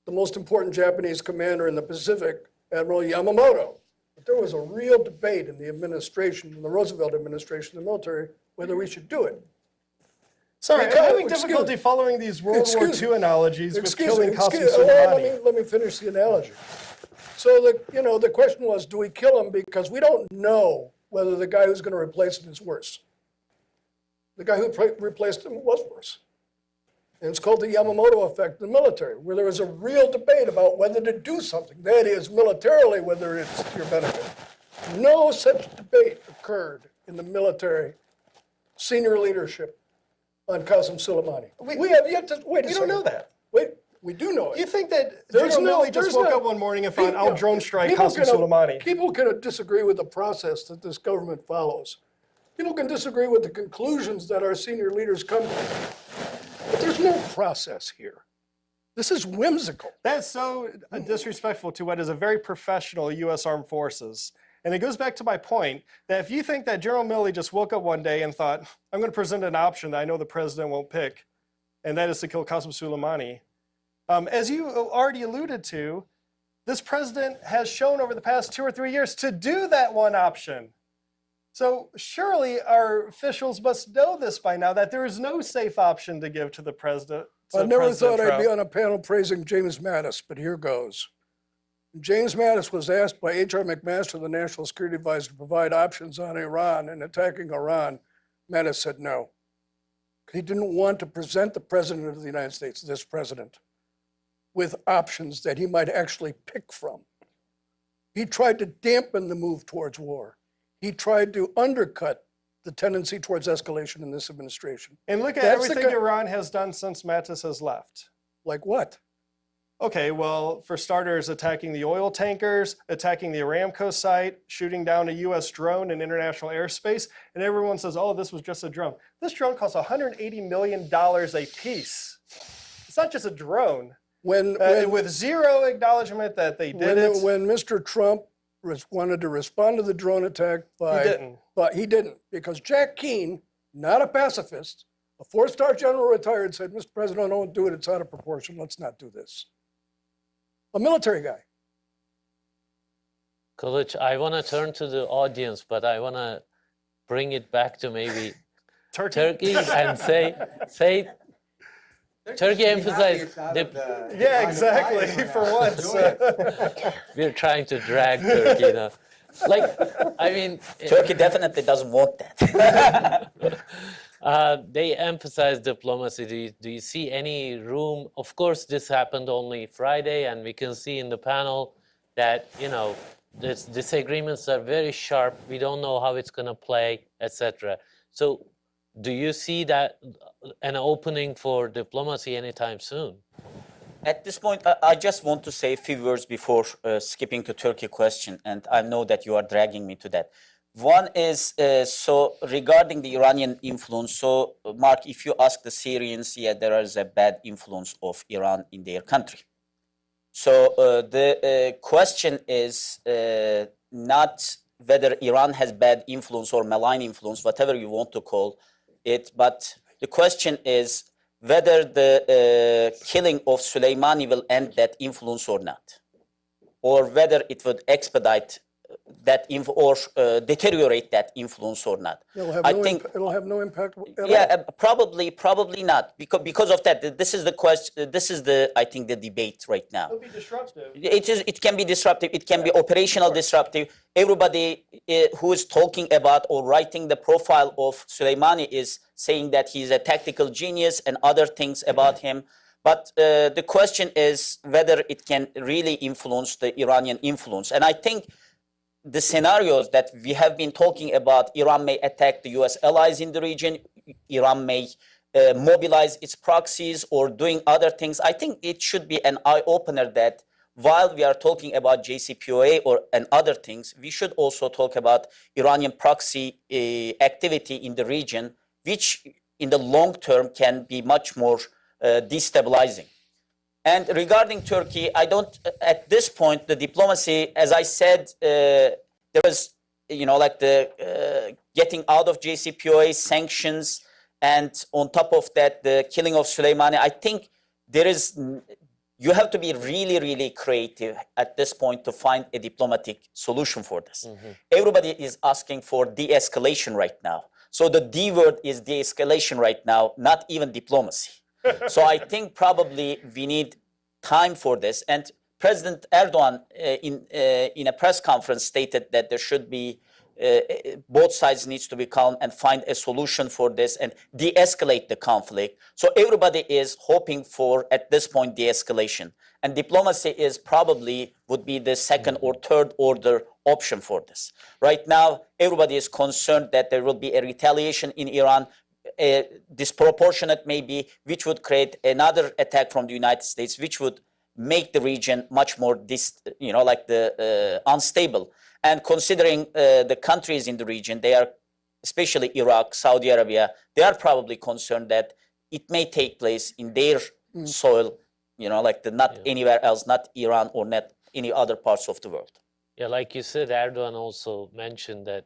the most important Japanese commander in the Pacific, Admiral Yamamoto. But there was a real debate in the administration, in the Roosevelt administration, the military, whether we should do it. Sorry, I'm having difficulty following these World War II analogies with killing Qasem Soleimani. Let me finish the analogy. So the question was, do we kill him because we don't know whether the guy who's going to replace him is worse. The guy who replaced him was worse. And it's called the Yamamoto effect in the military, where there was a real debate about whether to do something, that is, militarily, whether it's to your benefit. No such debate occurred in the military senior leadership on Qasem Soleimani. We have yet to, wait a second. We don't know that. Wait, we do know it. You think that General Milley just woke up one morning and found, I'll drone strike Qasem Soleimani? People can disagree with the process that this government follows. People can disagree with the conclusions that our senior leaders come to, but there's no process here. This is whimsical. That's so disrespectful to what is a very professional U.S. Armed Forces. And it goes back to my point that if you think that General Milley just woke up one day and thought, I'm going to present an option that I know the president won't pick, and that is to kill Qasem Soleimani. As you already alluded to, this president has shown over the past 2 or 3 years to do that one option. So surely our officials must know this by now, that there is no safe option to give to the president. I never thought I'd be on a panel praising James Mattis, but here goes. James Mattis was asked by H.R. McMaster, the National Security Advisor, to provide options on Iran and attacking Iran. Mattis said no. He didn't want to present the President of the United States, this president, with options that he might actually pick from. He tried to dampen the move towards war. He tried to undercut the tendency towards escalation in this administration. And look at everything Iran has done since Mattis has left. Like what? Okay, well, for starters, attacking the oil tankers, attacking the Aramco site, shooting down a U.S. drone in international airspace, and everyone says, oh, this was just a drone. This drone costs $180 million a piece. It's not just a drone. With zero acknowledgement that they did it. When Mr. Trump wanted to respond to the drone attack, but he didn't, because Jack Keane, not a pacifist, a 4-star general retired, said, Mr. President, don't do it, it's out of proportion, let's not do this. A military guy. Kilic, I want to turn to the audience, but I want to bring it back to maybe Turkey and say Turkey emphasized yeah, exactly. For once, we're trying to drag Turkey now. Like, I mean, Turkey definitely doesn't want that. they emphasize diplomacy. Do you see any room? Of course, this happened only Friday, and we can see in the panel that, you know, these disagreements are very sharp. We don't know how it's going to play, etc. So do you see that an opening for diplomacy anytime soon? At this point, I just want to say a few words before skipping to Turkey question, and I know that you are dragging me to that. One is, so regarding the Iranian influence, so Mark, if you ask the Syrians, yeah, there is a bad influence of Iran in their country. So the question is not whether Iran has bad influence or malign influence, whatever you want to call it, but the question is whether the killing of Soleimani will end that influence or not, or whether it would expedite that or deteriorate that influence or not. It'll have no impact at all. Probably not, because of that. This is the question. This is I think the debate right now. It'll be disruptive. It can be disruptive. It can be operational disruptive. Everybody who is talking about or writing the profile of Soleimani is saying that he's a tactical genius and other things about him. But the question is whether it can really influence the Iranian influence. And I think the scenarios that we have been talking about, Iran may attack the US allies in the region, Iran may mobilize its proxies or doing other things. I think it should be an eye-opener that while we are talking about JCPOA and other things, we should also talk about Iranian proxy activity in the region, which in the long term can be much more destabilizing. And regarding Turkey, I don't, at this point, the diplomacy, as I said, there was, you know, like the getting out of JCPOA sanctions, and on top of that, the killing of Soleimani. I think there is, you have to be really, really creative at this point to find a diplomatic solution for this. Mm-hmm. Everybody is asking for de-escalation right now. So the D word is de-escalation right now, not even diplomacy. So I think probably we need time for this. And President Erdogan in a press conference stated that there should be, both sides needs to be calm and find a solution for this and de-escalate the conflict. So everybody is hoping for, at this point, de-escalation. And diplomacy is probably would be the second or third order option for this. Right now, everybody is concerned that there will be a retaliation in Iran, disproportionate maybe, which would create another attack from the United States, which would make the region much more, unstable. And considering the countries in the region, they are especially Iraq, Saudi Arabia, they are probably concerned that it may take place in their soil, like not anywhere else, not Iran or not any other parts of the world. Yeah, like you said, Erdogan also mentioned that,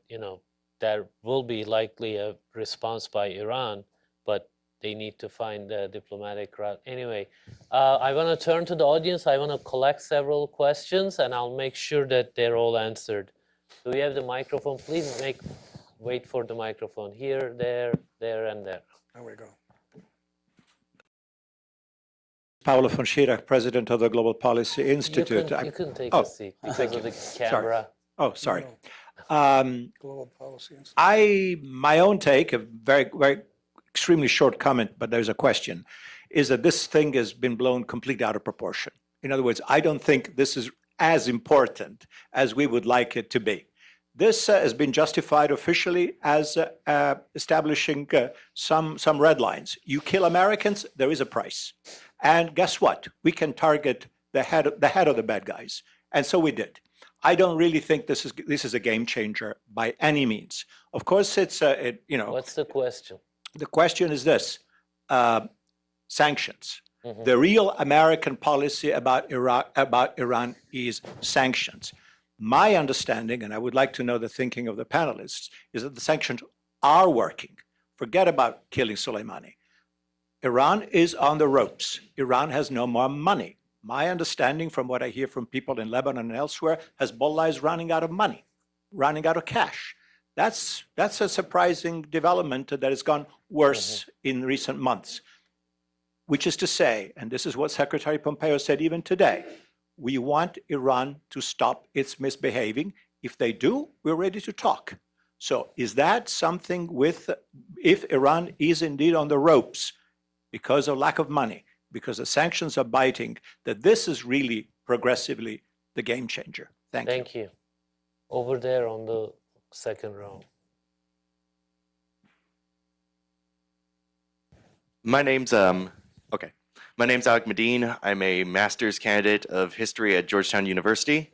there will be likely a response by Iran, but they need to find a diplomatic route. Anyway, I want to turn to the audience. I want to collect several questions, and I'll make sure that they're all answered. Do we have the microphone? Please wait for the microphone. Here, there, and there. There we go. Paulo von Schirach, president of the Global Policy Institute. You can take a seat because of the camera. Sorry. Global Policy Institute. My own take, a very, very extremely short comment, but there's a question, is that this thing has been blown completely out of proportion. In other words, I don't think this is as important as we would like it to be. This has been justified officially as establishing some red lines. You kill Americans, there is a price. And guess what? We can target the head of the bad guys. And so we did. I don't really think this is a game changer by any means. Of course, it's What's the question? The question is this: sanctions. The real American policy about Iran is sanctions. My understanding, and I would like to know the thinking of the panelists, is that the sanctions are working. Forget about killing Soleimani. Iran is on the ropes. Iran has no more money. My understanding from what I hear from people in Lebanon and elsewhere, Hezbollah is running out of money, running out of cash. That's a surprising development that has gone worse in recent months. Which is to say, and this is what Secretary Pompeo said even today, we want Iran to stop its misbehaving. If they do, we're ready to talk. So is that something if Iran is indeed on the ropes because of lack of money, because the sanctions are biting, that this is really progressively the game changer? Thank you. Over there on the second row. My name's Alec Medine. I'm a master's candidate of history at Georgetown University.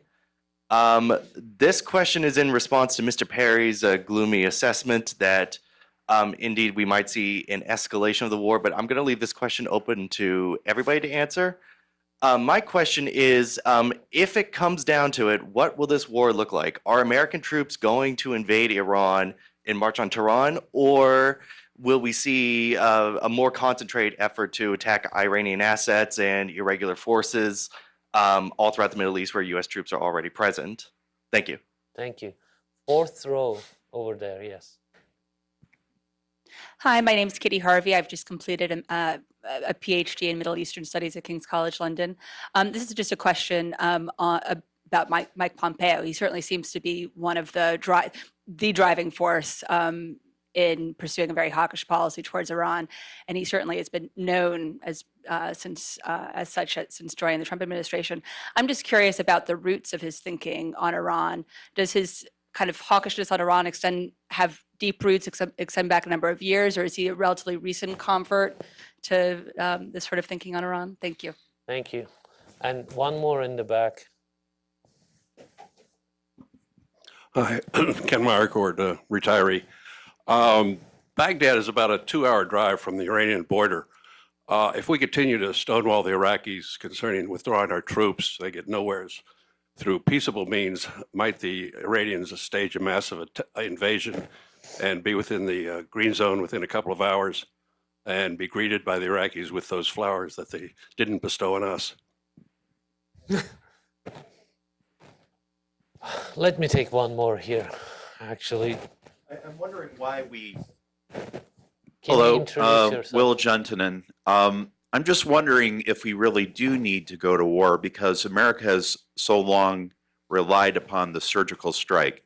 This question is in response to Mr. Perry's gloomy assessment that indeed we might see an escalation of the war, but I'm going to leave this question open to everybody to answer. My question is, if it comes down to it, what will this war look like? Are American troops going to invade Iran and march on Tehran, or will we see a more concentrated effort to attack Iranian assets and irregular forces all throughout the Middle East where U.S. troops are already present? Thank you. Thank you. Fourth row over there, yes. Hi, my name is Kitty Harvey. I've just completed a PhD in Middle Eastern Studies at King's College London. This is just a question about Mike Pompeo. He certainly seems to be one of the driving force in pursuing a very hawkish policy towards Iran, and he certainly has been known as such since joining the Trump administration. I'm just curious about the roots of his thinking on Iran. Does his kind of hawkishness on Iran have deep roots, extend back a number of years, or is he a relatively recent convert to this sort of thinking on Iran? Thank you. Thank you. And one more in the back. Hi, Ken Marcord, retiree. Baghdad is about a 2-hour drive from the Iranian border. If we continue to stonewall the Iraqis concerning withdrawing our troops, they get nowheres. Through peaceable means, might the Iranians stage a massive invasion and be within the green zone within a couple of hours and be greeted by the Iraqis with those flowers that they didn't bestow on us? Let me take one more here, actually. I'm wondering why we... Can you introduce yourself? Will Gentinen. I'm just wondering if we really do need to go to war because America has so long relied upon the surgical strike.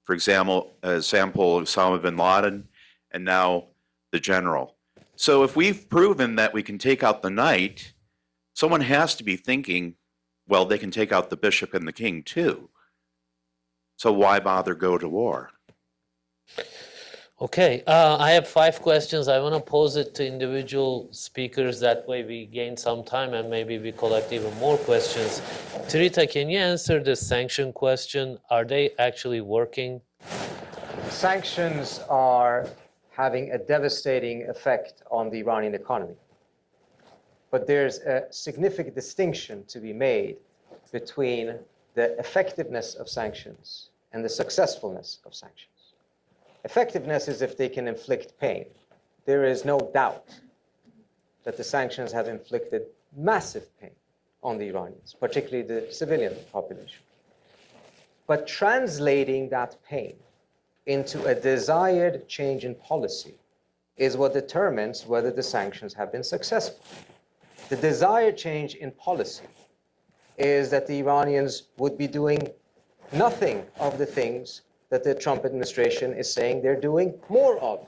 For example, Osama bin Laden, and now the general. So if we've proven that we can take out the knight, someone has to be thinking, well, they can take out the bishop and the king too. So why bother go to war? Okay, I have 5 questions. I want to pose it to individual speakers. That way we gain some time and maybe we collect even more questions. Trita, can you answer the sanction question? Are they actually working? Sanctions are having a devastating effect on the Iranian economy. But there's a significant distinction to be made between the effectiveness of sanctions and the successfulness of sanctions. Effectiveness is if they can inflict pain. There is no doubt that the sanctions have inflicted massive pain on the Iranians, particularly the civilian population. But translating that pain into a desired change in policy is what determines whether the sanctions have been successful. The desired change in policy is that the Iranians would be doing nothing of the things that the Trump administration is saying they're doing more of.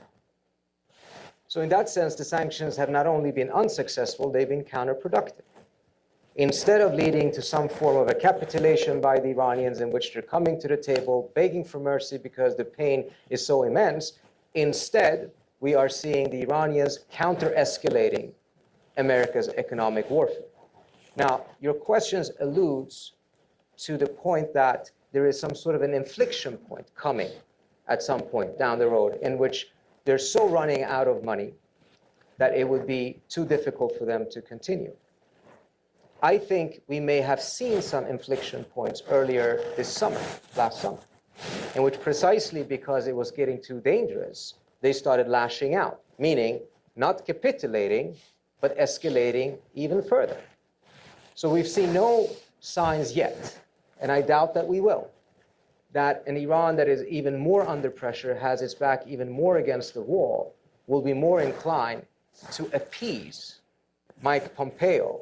So in that sense, the sanctions have not only been unsuccessful, they've been counterproductive. Instead of leading to some form of a capitulation by the Iranians in which they're coming to the table, begging for mercy because the pain is so immense, instead, we are seeing the Iranians counter-escalating America's economic warfare. Now, your questions alludes to the point that there is some sort of an inflection point coming at some point down the road in which they're so running out of money that it would be too difficult for them to continue. I think we may have seen some inflection points earlier this summer, last summer, in which precisely because it was getting too dangerous, they started lashing out, meaning not capitulating, but escalating even further. So we've seen no signs yet, and I doubt that we will, that an Iran that is even more under pressure, has its back even more against the wall, will be more inclined to appease Mike Pompeo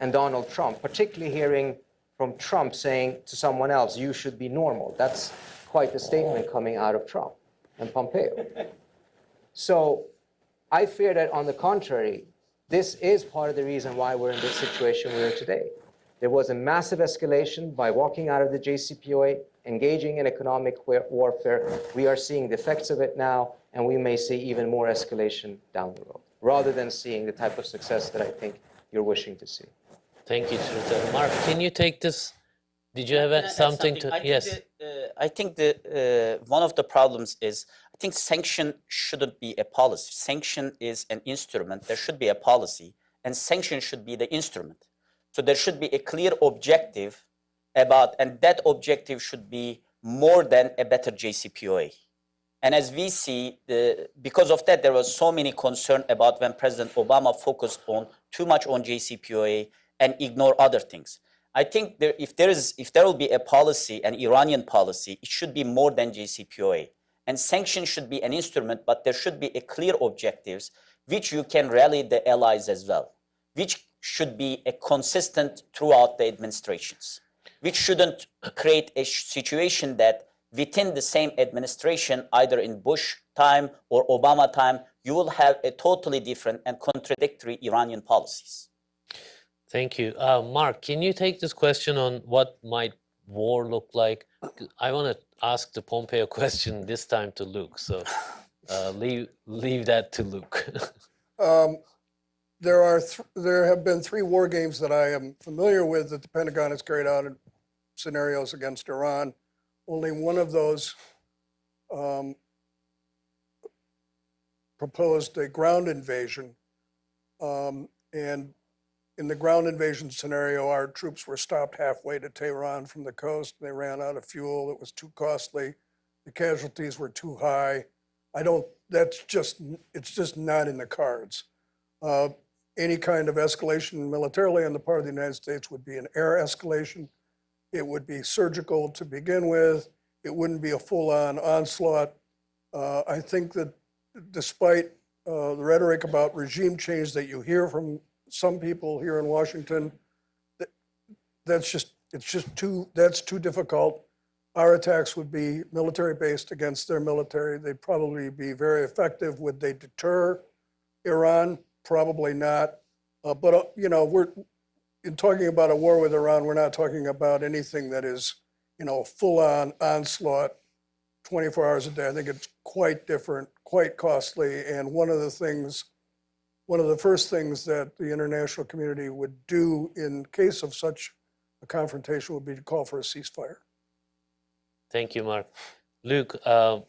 and Donald Trump, particularly hearing from Trump saying to someone else, you should be normal. That's quite a statement coming out of Trump and Pompeo. So I fear that, on the contrary, this is part of the reason why we're in this situation we're in today. There was a massive escalation by walking out of the JCPOA, engaging in economic warfare. We are seeing the effects of it now, and we may see even more escalation down the road, rather than seeing the type of success that I think you're wishing to see. Thank you, Trita. Mark, can you take this? Did you have Can I add something to? Yes. I think one of the problems is, I think sanction shouldn't be a policy. Sanction is an instrument. There should be a policy, and sanction should be the instrument. So there should be a clear objective about, and that objective should be more than a better JCPOA. And as we see, because of that, there was so many concern about when President Obama focused on too much on JCPOA and ignore other things. I think if there will be a policy, an Iranian policy, it should be more than JCPOA. And sanctions should be an instrument, but there should be a clear objectives which you can rally the allies as well, which should be a consistent throughout the administrations, which shouldn't create a situation that within the same administration, either in Bush time or Obama time, you will have a totally different and contradictory Iranian policies. Thank you. Mark, can you take this question on what might war look like? I want to ask the Pompeo question this time to Luke, so leave that to Luke. There have been 3 war games that I am familiar with that the Pentagon has carried out in scenarios against Iran. Only one of those proposed a ground invasion, and in the ground invasion scenario, our troops were stopped halfway to Tehran from the coast. They ran out of fuel. It was too costly. The casualties were too high. It's just not in the cards. Any kind of escalation militarily on the part of the United States would be an air escalation. It would be surgical to begin with. It wouldn't be a full-on onslaught. I think that despite the rhetoric about regime change that you hear from some people here in Washington, that's too difficult. Our attacks would be military-based against their military. They'd probably be very effective. Would they deter Iran? Probably not. But we're in talking about a war with Iran. We're not talking about anything that is, full-on onslaught, 24 hours a day. I think it's quite different, quite costly, and one of the first things that the international community would do in case of such a confrontation would be to call for a ceasefire. Thank you, Mark. Luke,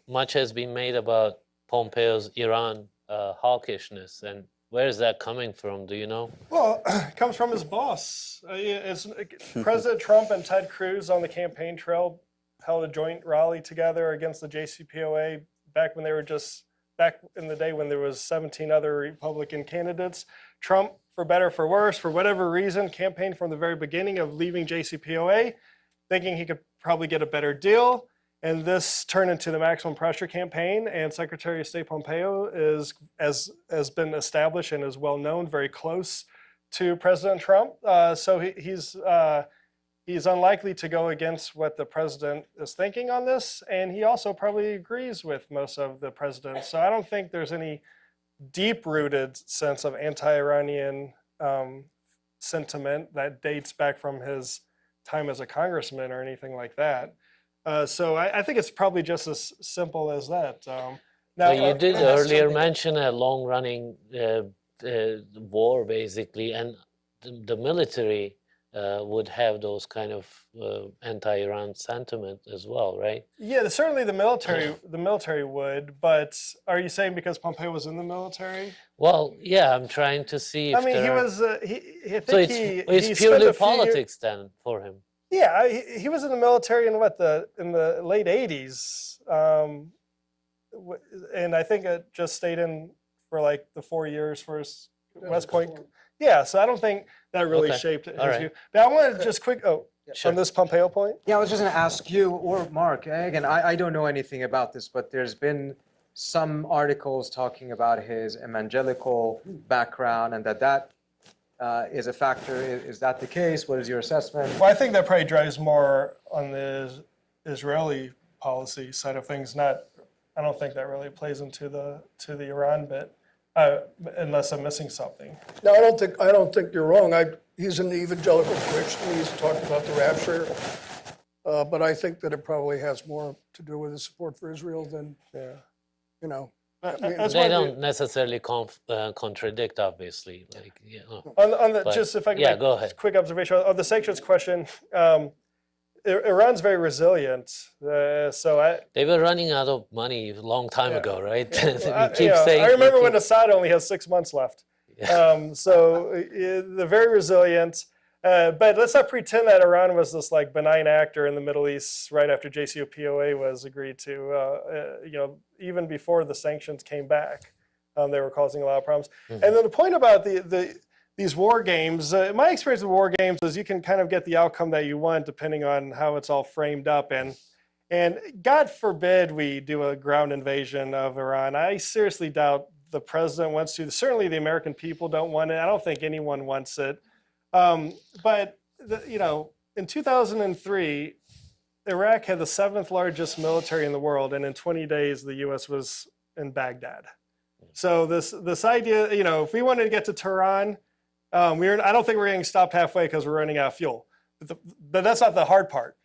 much has been made about Pompeo's Iran hawkishness, and where is that coming from? Do you know? Well, it comes from his boss. President Trump and Ted Cruz on the campaign trail held a joint rally together against the JCPOA back when they were back in the day when there was 17 other Republican candidates. Trump, for better or for worse, for whatever reason, campaigned from the very beginning of leaving JCPOA, thinking he could probably get a better deal. And this turned into the maximum pressure campaign. And Secretary of State Pompeo has been established and is well known, very close to President Trump. So he's unlikely to go against what the president is thinking on this. And he also probably agrees with most of the president. So I don't think there's any deep-rooted sense of anti-Iranian sentiment that dates back from his time as a congressman or anything like that. So I think it's probably just as simple as that. Now, you did earlier mention a long-running war, basically, and the military would have those kind of anti-Iran sentiment as well, right? Yeah, certainly the military would. But are you saying because Pompeo was in the military? Well, yeah, I'm trying to see. If I mean, he was. So it's purely politics then for him. Yeah, he was in the military in the late 80s, and I think it just stayed in for like the 4 years for his West Point. Yeah, so I don't think that really shaped his view. But I want to just quick on this Pompeo point. Yeah, I was just going to ask you or Mark. Again, I don't know anything about this, but there's been some articles talking about his evangelical background and that is a factor. Is that the case? What is your assessment? Well, I think that probably drives more on the Israeli policy side of things. I don't think that really plays into the Iran bit, unless I'm missing something. No, I don't think you're wrong. He's an evangelical Christian. He's talked about the rapture, but I think that it probably has more to do with his support for Israel than, you know. They don't necessarily contradict, obviously. Like, Just if I can make go ahead. a quick observation on the sanctions question. Iran's very resilient, they were running out of money a long time ago, right? Saying. I remember when Assad only has 6 months left. They're very resilient. But let's not pretend that Iran was this like benign actor in the Middle East right after JCPOA was agreed to. Even before the sanctions came back, they were causing a lot of problems. Mm-hmm. And then the point about these war games, my experience with war games is you can kind of get the outcome that you want depending on how it's all framed up. And God forbid we do a ground invasion of Iran. I seriously doubt the president wants to. Certainly the American people don't want it. I don't think anyone wants it. But in 2003, Iraq had the 7th largest military in the world, and in 20 days, the U.S. was in Baghdad. So this idea, if we wanted to get to Tehran, I don't think we're getting stopped halfway because we're running out of fuel. But that's not the hard part,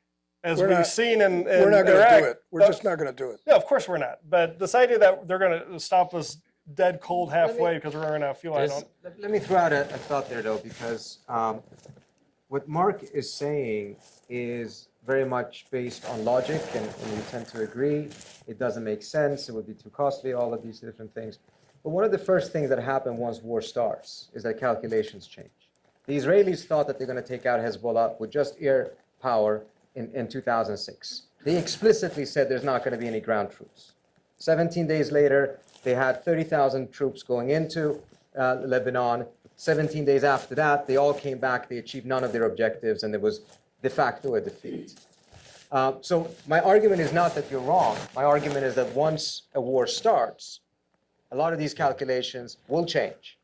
as we've seen in we're not going to do it. We're just not going to do it. No, of course we're not. But this idea that they're going to stop us dead cold halfway because we're running out of fuel, Let me throw out a thought there, though, because what Mark is saying is very much based on logic, and we tend to agree. It doesn't make sense. It would be too costly, all of these different things. But one of the first things that happen once war starts is that calculations change. The Israelis thought that they're going to take out Hezbollah with just air power in 2006. They explicitly said there's not going to be any ground troops. 17 days later, they had 30,000 troops going into Lebanon. 17 days after that, they all came back. They achieved none of their objectives, and there was de facto a defeat. So my argument is not that you're wrong. My argument is that once a war starts, a lot of these calculations will change.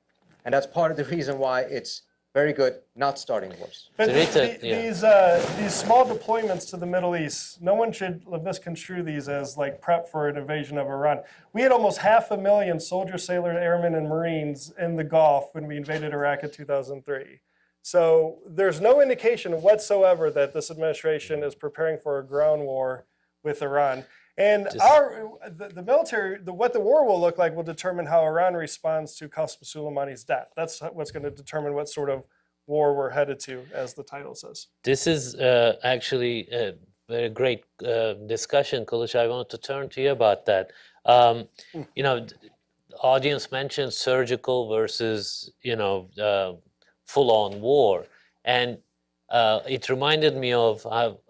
And that's part of the reason why it's very good not starting wars. But these small deployments to the Middle East, no one should misconstrue these as like prep for an invasion of Iran. We had almost 500,000 soldiers, sailors, airmen, and Marines in the Gulf when we invaded Iraq in 2003. So there's no indication whatsoever that this administration is preparing for a ground war with Iran. And the military, what the war will look like will determine how Iran responds to Qasem Soleimani's death. That's what's going to determine what sort of war we're headed to, as the title says. This is actually very great discussion, Kilic. I want to turn to you about that. You know, the audience mentioned surgical versus, you know, full-on war. And it reminded me of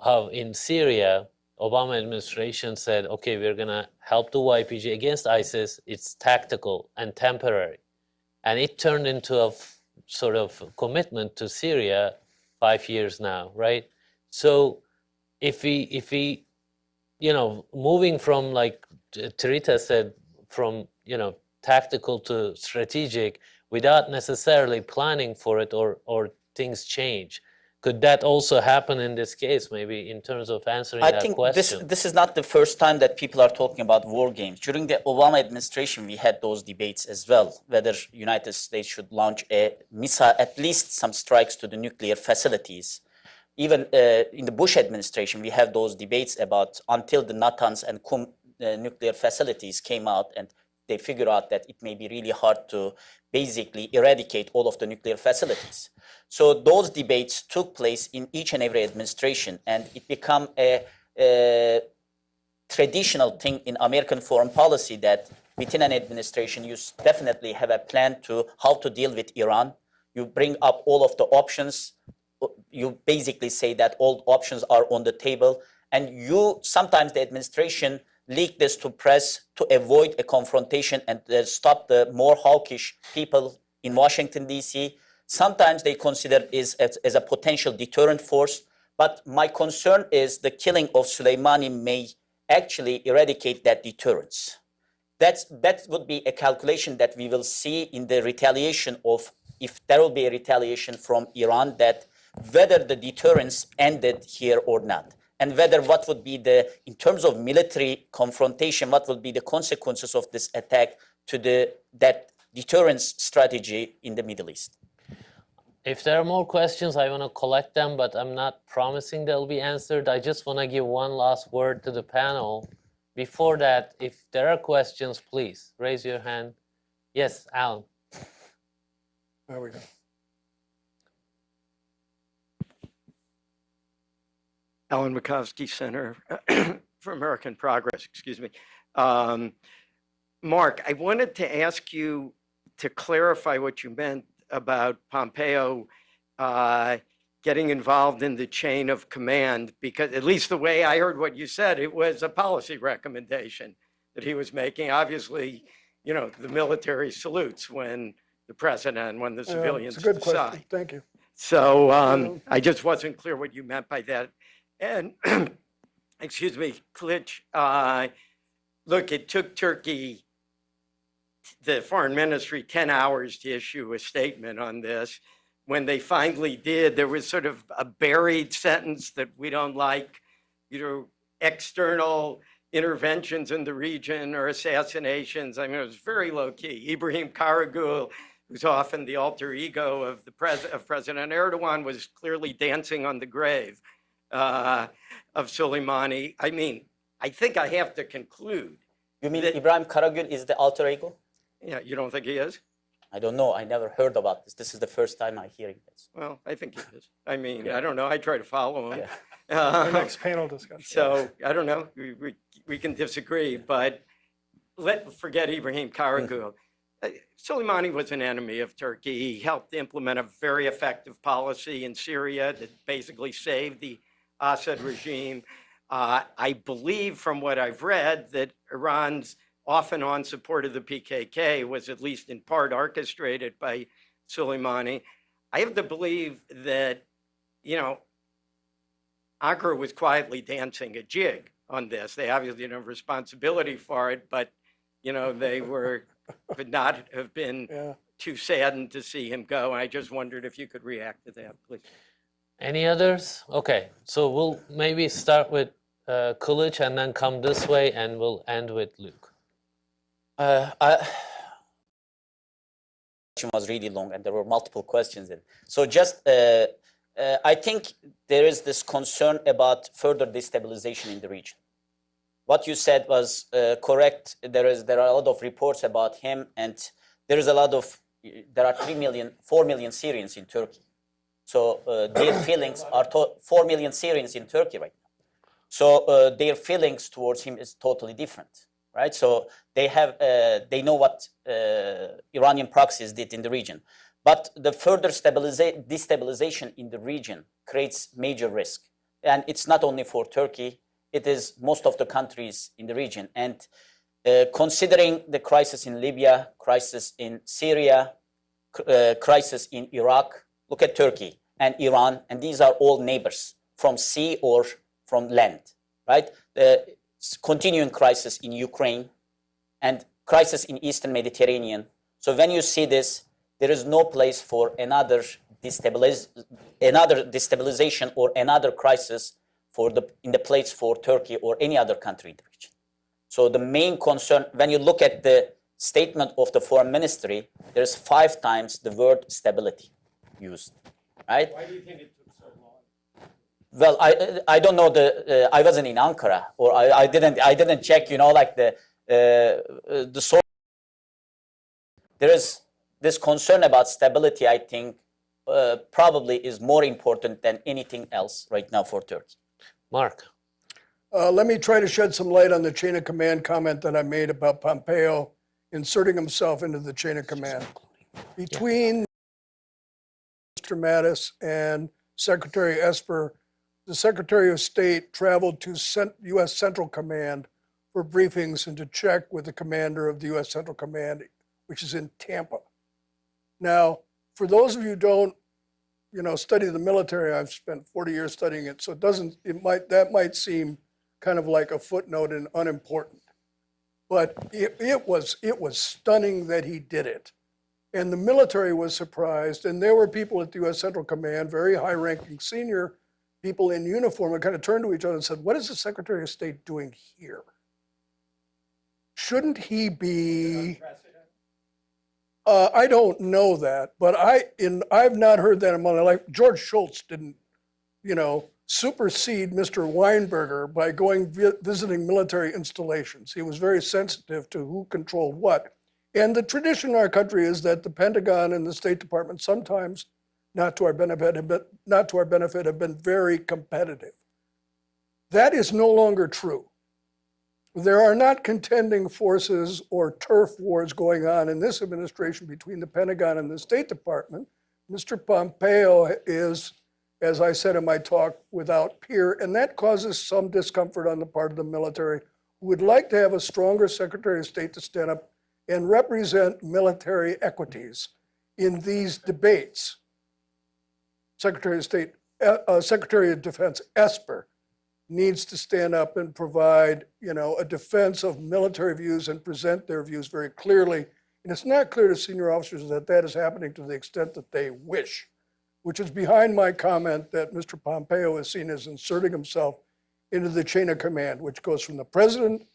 how in Syria, Obama administration said, okay, we're going to help the YPG against ISIS. It's tactical and temporary. And it turned into a sort of commitment to Syria 5 years now, right? So if we, you know, moving from, like Trita said, from, you know, tactical to strategic without necessarily planning for it, or things change, could that also happen in this case, maybe in terms of answering I that think question? this is not the first time that people are talking about war games. During the Obama administration, we had those debates as well, whether United States should launch a missile, at least some strikes to the nuclear facilities. Even in the Bush administration, we had those debates about until the Natanz and Qum nuclear facilities came out, and they figured out that it may be really hard to basically eradicate all of the nuclear facilities. So those debates took place in each and every administration, and it became a traditional thing in American foreign policy that within an administration, you definitely have a plan to how to deal with Iran. You bring up all of the options. You basically say that all options are on the table, and you sometimes the administration leak this to press to avoid a confrontation and stop the more hawkish people in Washington, D.C. Sometimes they consider it as a potential deterrent force. But my concern is the killing of Soleimani may actually eradicate that deterrence. That would be a calculation that we will see in the retaliation of, if there will be a retaliation from Iran, that whether the deterrence ended here or not. And whether what would be the, in terms of military confrontation, what would be the consequences of this attack to that deterrence strategy in the Middle East. If there are more questions, I want to collect them, but I'm not promising they'll be answered. I just want to give one last word to the panel. Before that, if there are questions, please raise your hand. Yes, Alan. There we go. Alan Makovsky Center for American Progress, excuse me. Mark, I wanted to ask you to clarify what you meant about Pompeo getting involved in the chain of command, because at least the way I heard what you said, it was a policy recommendation that he was making. Obviously, you know, the military salutes when the president, when the civilians It's a good decide. question. Thank you. So I just wasn't clear what you meant by that. And excuse me, Kilic, look, it took Turkey, the foreign ministry, 10 hours to issue a statement on this. When they finally did, there was sort of a buried sentence that we don't like, you know, external interventions in the region or assassinations. I mean, it was very low key. Ibrahim Karagül, who's often the alter ego of President Erdogan, was clearly dancing on the grave of Soleimani. I mean, I think I have to conclude. You mean Ibrahim Karagül is the alter ego? Yeah, you don't think he is? I don't know. I never heard about this. This is the first time I'm hearing this. Well, I think he is. I mean, I don't know. I try to follow him. Our next panel discussion. So I don't know. We can disagree, but forget Ibrahim Karagül. Soleimani was an enemy of Turkey. He helped implement a very effective policy in Syria that basically saved the Assad regime. I believe from what I've read that Iran's off and on support of the PKK was at least in part orchestrated by Soleimani. I have to believe that, you know, Ankara was quietly dancing a jig on this. They obviously didn't have responsibility for it, but, you know, they would not have been too saddened to see him go. I just wondered if you could react to that, please. Any others? Okay, so we'll maybe start with Kilic and then come this way, and we'll end with Luke. Was really long and there were multiple questions in. So just, I think there is this concern about further destabilization in the region. What you said was correct. There are a lot of reports about him, and there are 4 million Syrians in Turkey. So their feelings are 4 million Syrians in Turkey right now. So their feelings towards him is totally different, right? So they know what Iranian proxies did in the region. But the further destabilization in the region creates major risk. And it's not only for Turkey, it is most of the countries in the region. And considering the crisis in Libya, crisis in Syria, crisis in Iraq, look at Turkey and Iran, and these are all neighbors from sea or from land, right? The continuing crisis in Ukraine and crisis in Eastern Mediterranean. So when you see this, there is no place for another destabilization or another crisis in the place for Turkey or any other country in the region. So the main concern, when you look at the statement of the foreign ministry, there's 5 times the word stability used, right? Why do you think it took so long? Well, I don't know I wasn't in Ankara, or I didn't check, like the source. There is this concern about stability, I think, probably is more important than anything else right now for Turkey. Mark. Let me try to shed some light on the chain of command comment that I made about Pompeo inserting himself into the chain of command. Between Mr. Mattis and Secretary Esper, the Secretary of State traveled to U.S. Central Command for briefings and to check with the commander of the U.S. Central Command, which is in Tampa. Now, for those of you who don't, study the military, I've spent 40 years studying it, so that might seem kind of like a footnote and unimportant. But it was stunning that he did it. And the military was surprised, and there were people at the U.S. Central Command, very high-ranking senior people in uniform, and kind of turned to each other and said, what is the Secretary of State doing here? Shouldn't he be... I don't know that, but I've not heard that in my life. George Shultz didn't, supersede Mr. Weinberger by going visiting military installations. He was very sensitive to who controlled what. And the tradition in our country is that the Pentagon and the State Department sometimes, not to our benefit, have been very competitive. That is no longer true. There are not contending forces or turf wars going on in this administration between the Pentagon and the State Department. Mr. Pompeo is, as I said in my talk, without peer, and that causes some discomfort on the part of the military, who would like to have a stronger Secretary of State to stand up and represent military equities in these debates. Secretary of Defense Esper needs to stand up and provide, a defense of military views and present their views very clearly. And it's not clear to senior officers that that is happening to the extent that they wish, which is behind my comment that Mr. Pompeo is seen as inserting himself into the chain of command, which goes from the president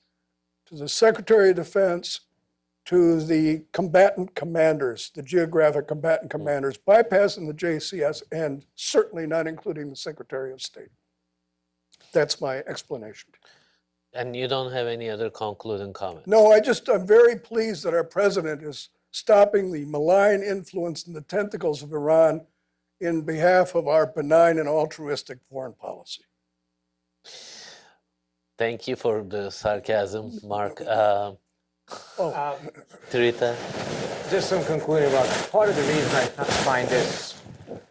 to the Secretary of Defense to the combatant commanders, the geographic combatant commanders, bypassing the JCS and certainly not including the Secretary of State. That's my explanation. And you don't have any other concluding comments? No, I'm very pleased that our president is stopping the malign influence and the tentacles of Iran in behalf of our benign and altruistic foreign policy. Thank you for the sarcasm, Mark. Trita? Just some concluding remarks. Part of the reason I find this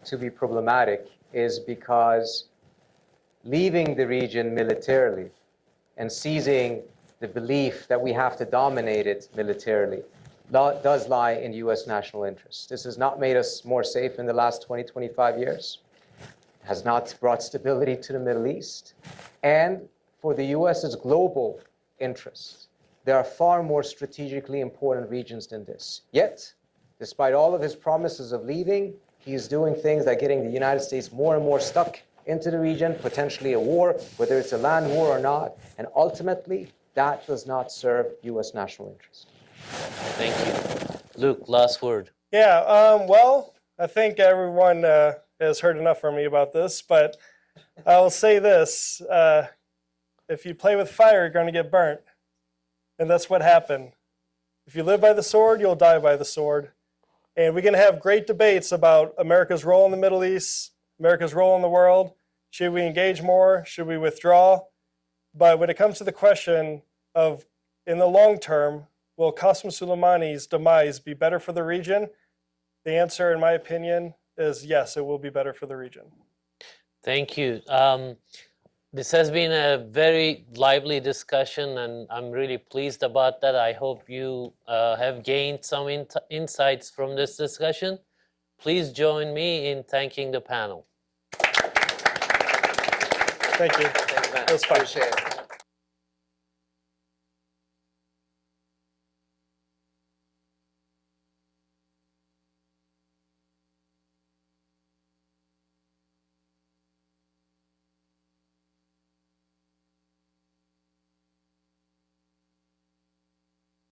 to be problematic is because leaving the region militarily and seizing the belief that we have to dominate it militarily does lie in U.S. national interest. This has not made us more safe in the last 20, 25 years. It has not brought stability to the Middle East. And for the U.S.'s global interests, there are far more strategically important regions than this. Yet, despite all of his promises of leaving, he is doing things that are getting the United States more and more stuck into the region, potentially a war, whether it's a land war or not. And ultimately, that does not serve U.S. national interest. Thank you. Luke, last word. Yeah, well, I think everyone has heard enough from me about this, but I will say this. If you play with fire, you're going to get burnt. And that's what happened. If you live by the sword, you'll die by the sword. And we're going to have great debates about America's role in the Middle East, America's role in the world. Should we engage more? Should we withdraw? But when it comes to the question of, in the long term, will Qasem Soleimani's demise be better for the region? The answer, in my opinion, is yes, it will be better for the region. Thank you. This has been a very lively discussion, and I'm really pleased about that. I hope you have gained some insights from this discussion. Please join me in thanking the panel. Thank you. Thanks, man. It was fun. Appreciate it.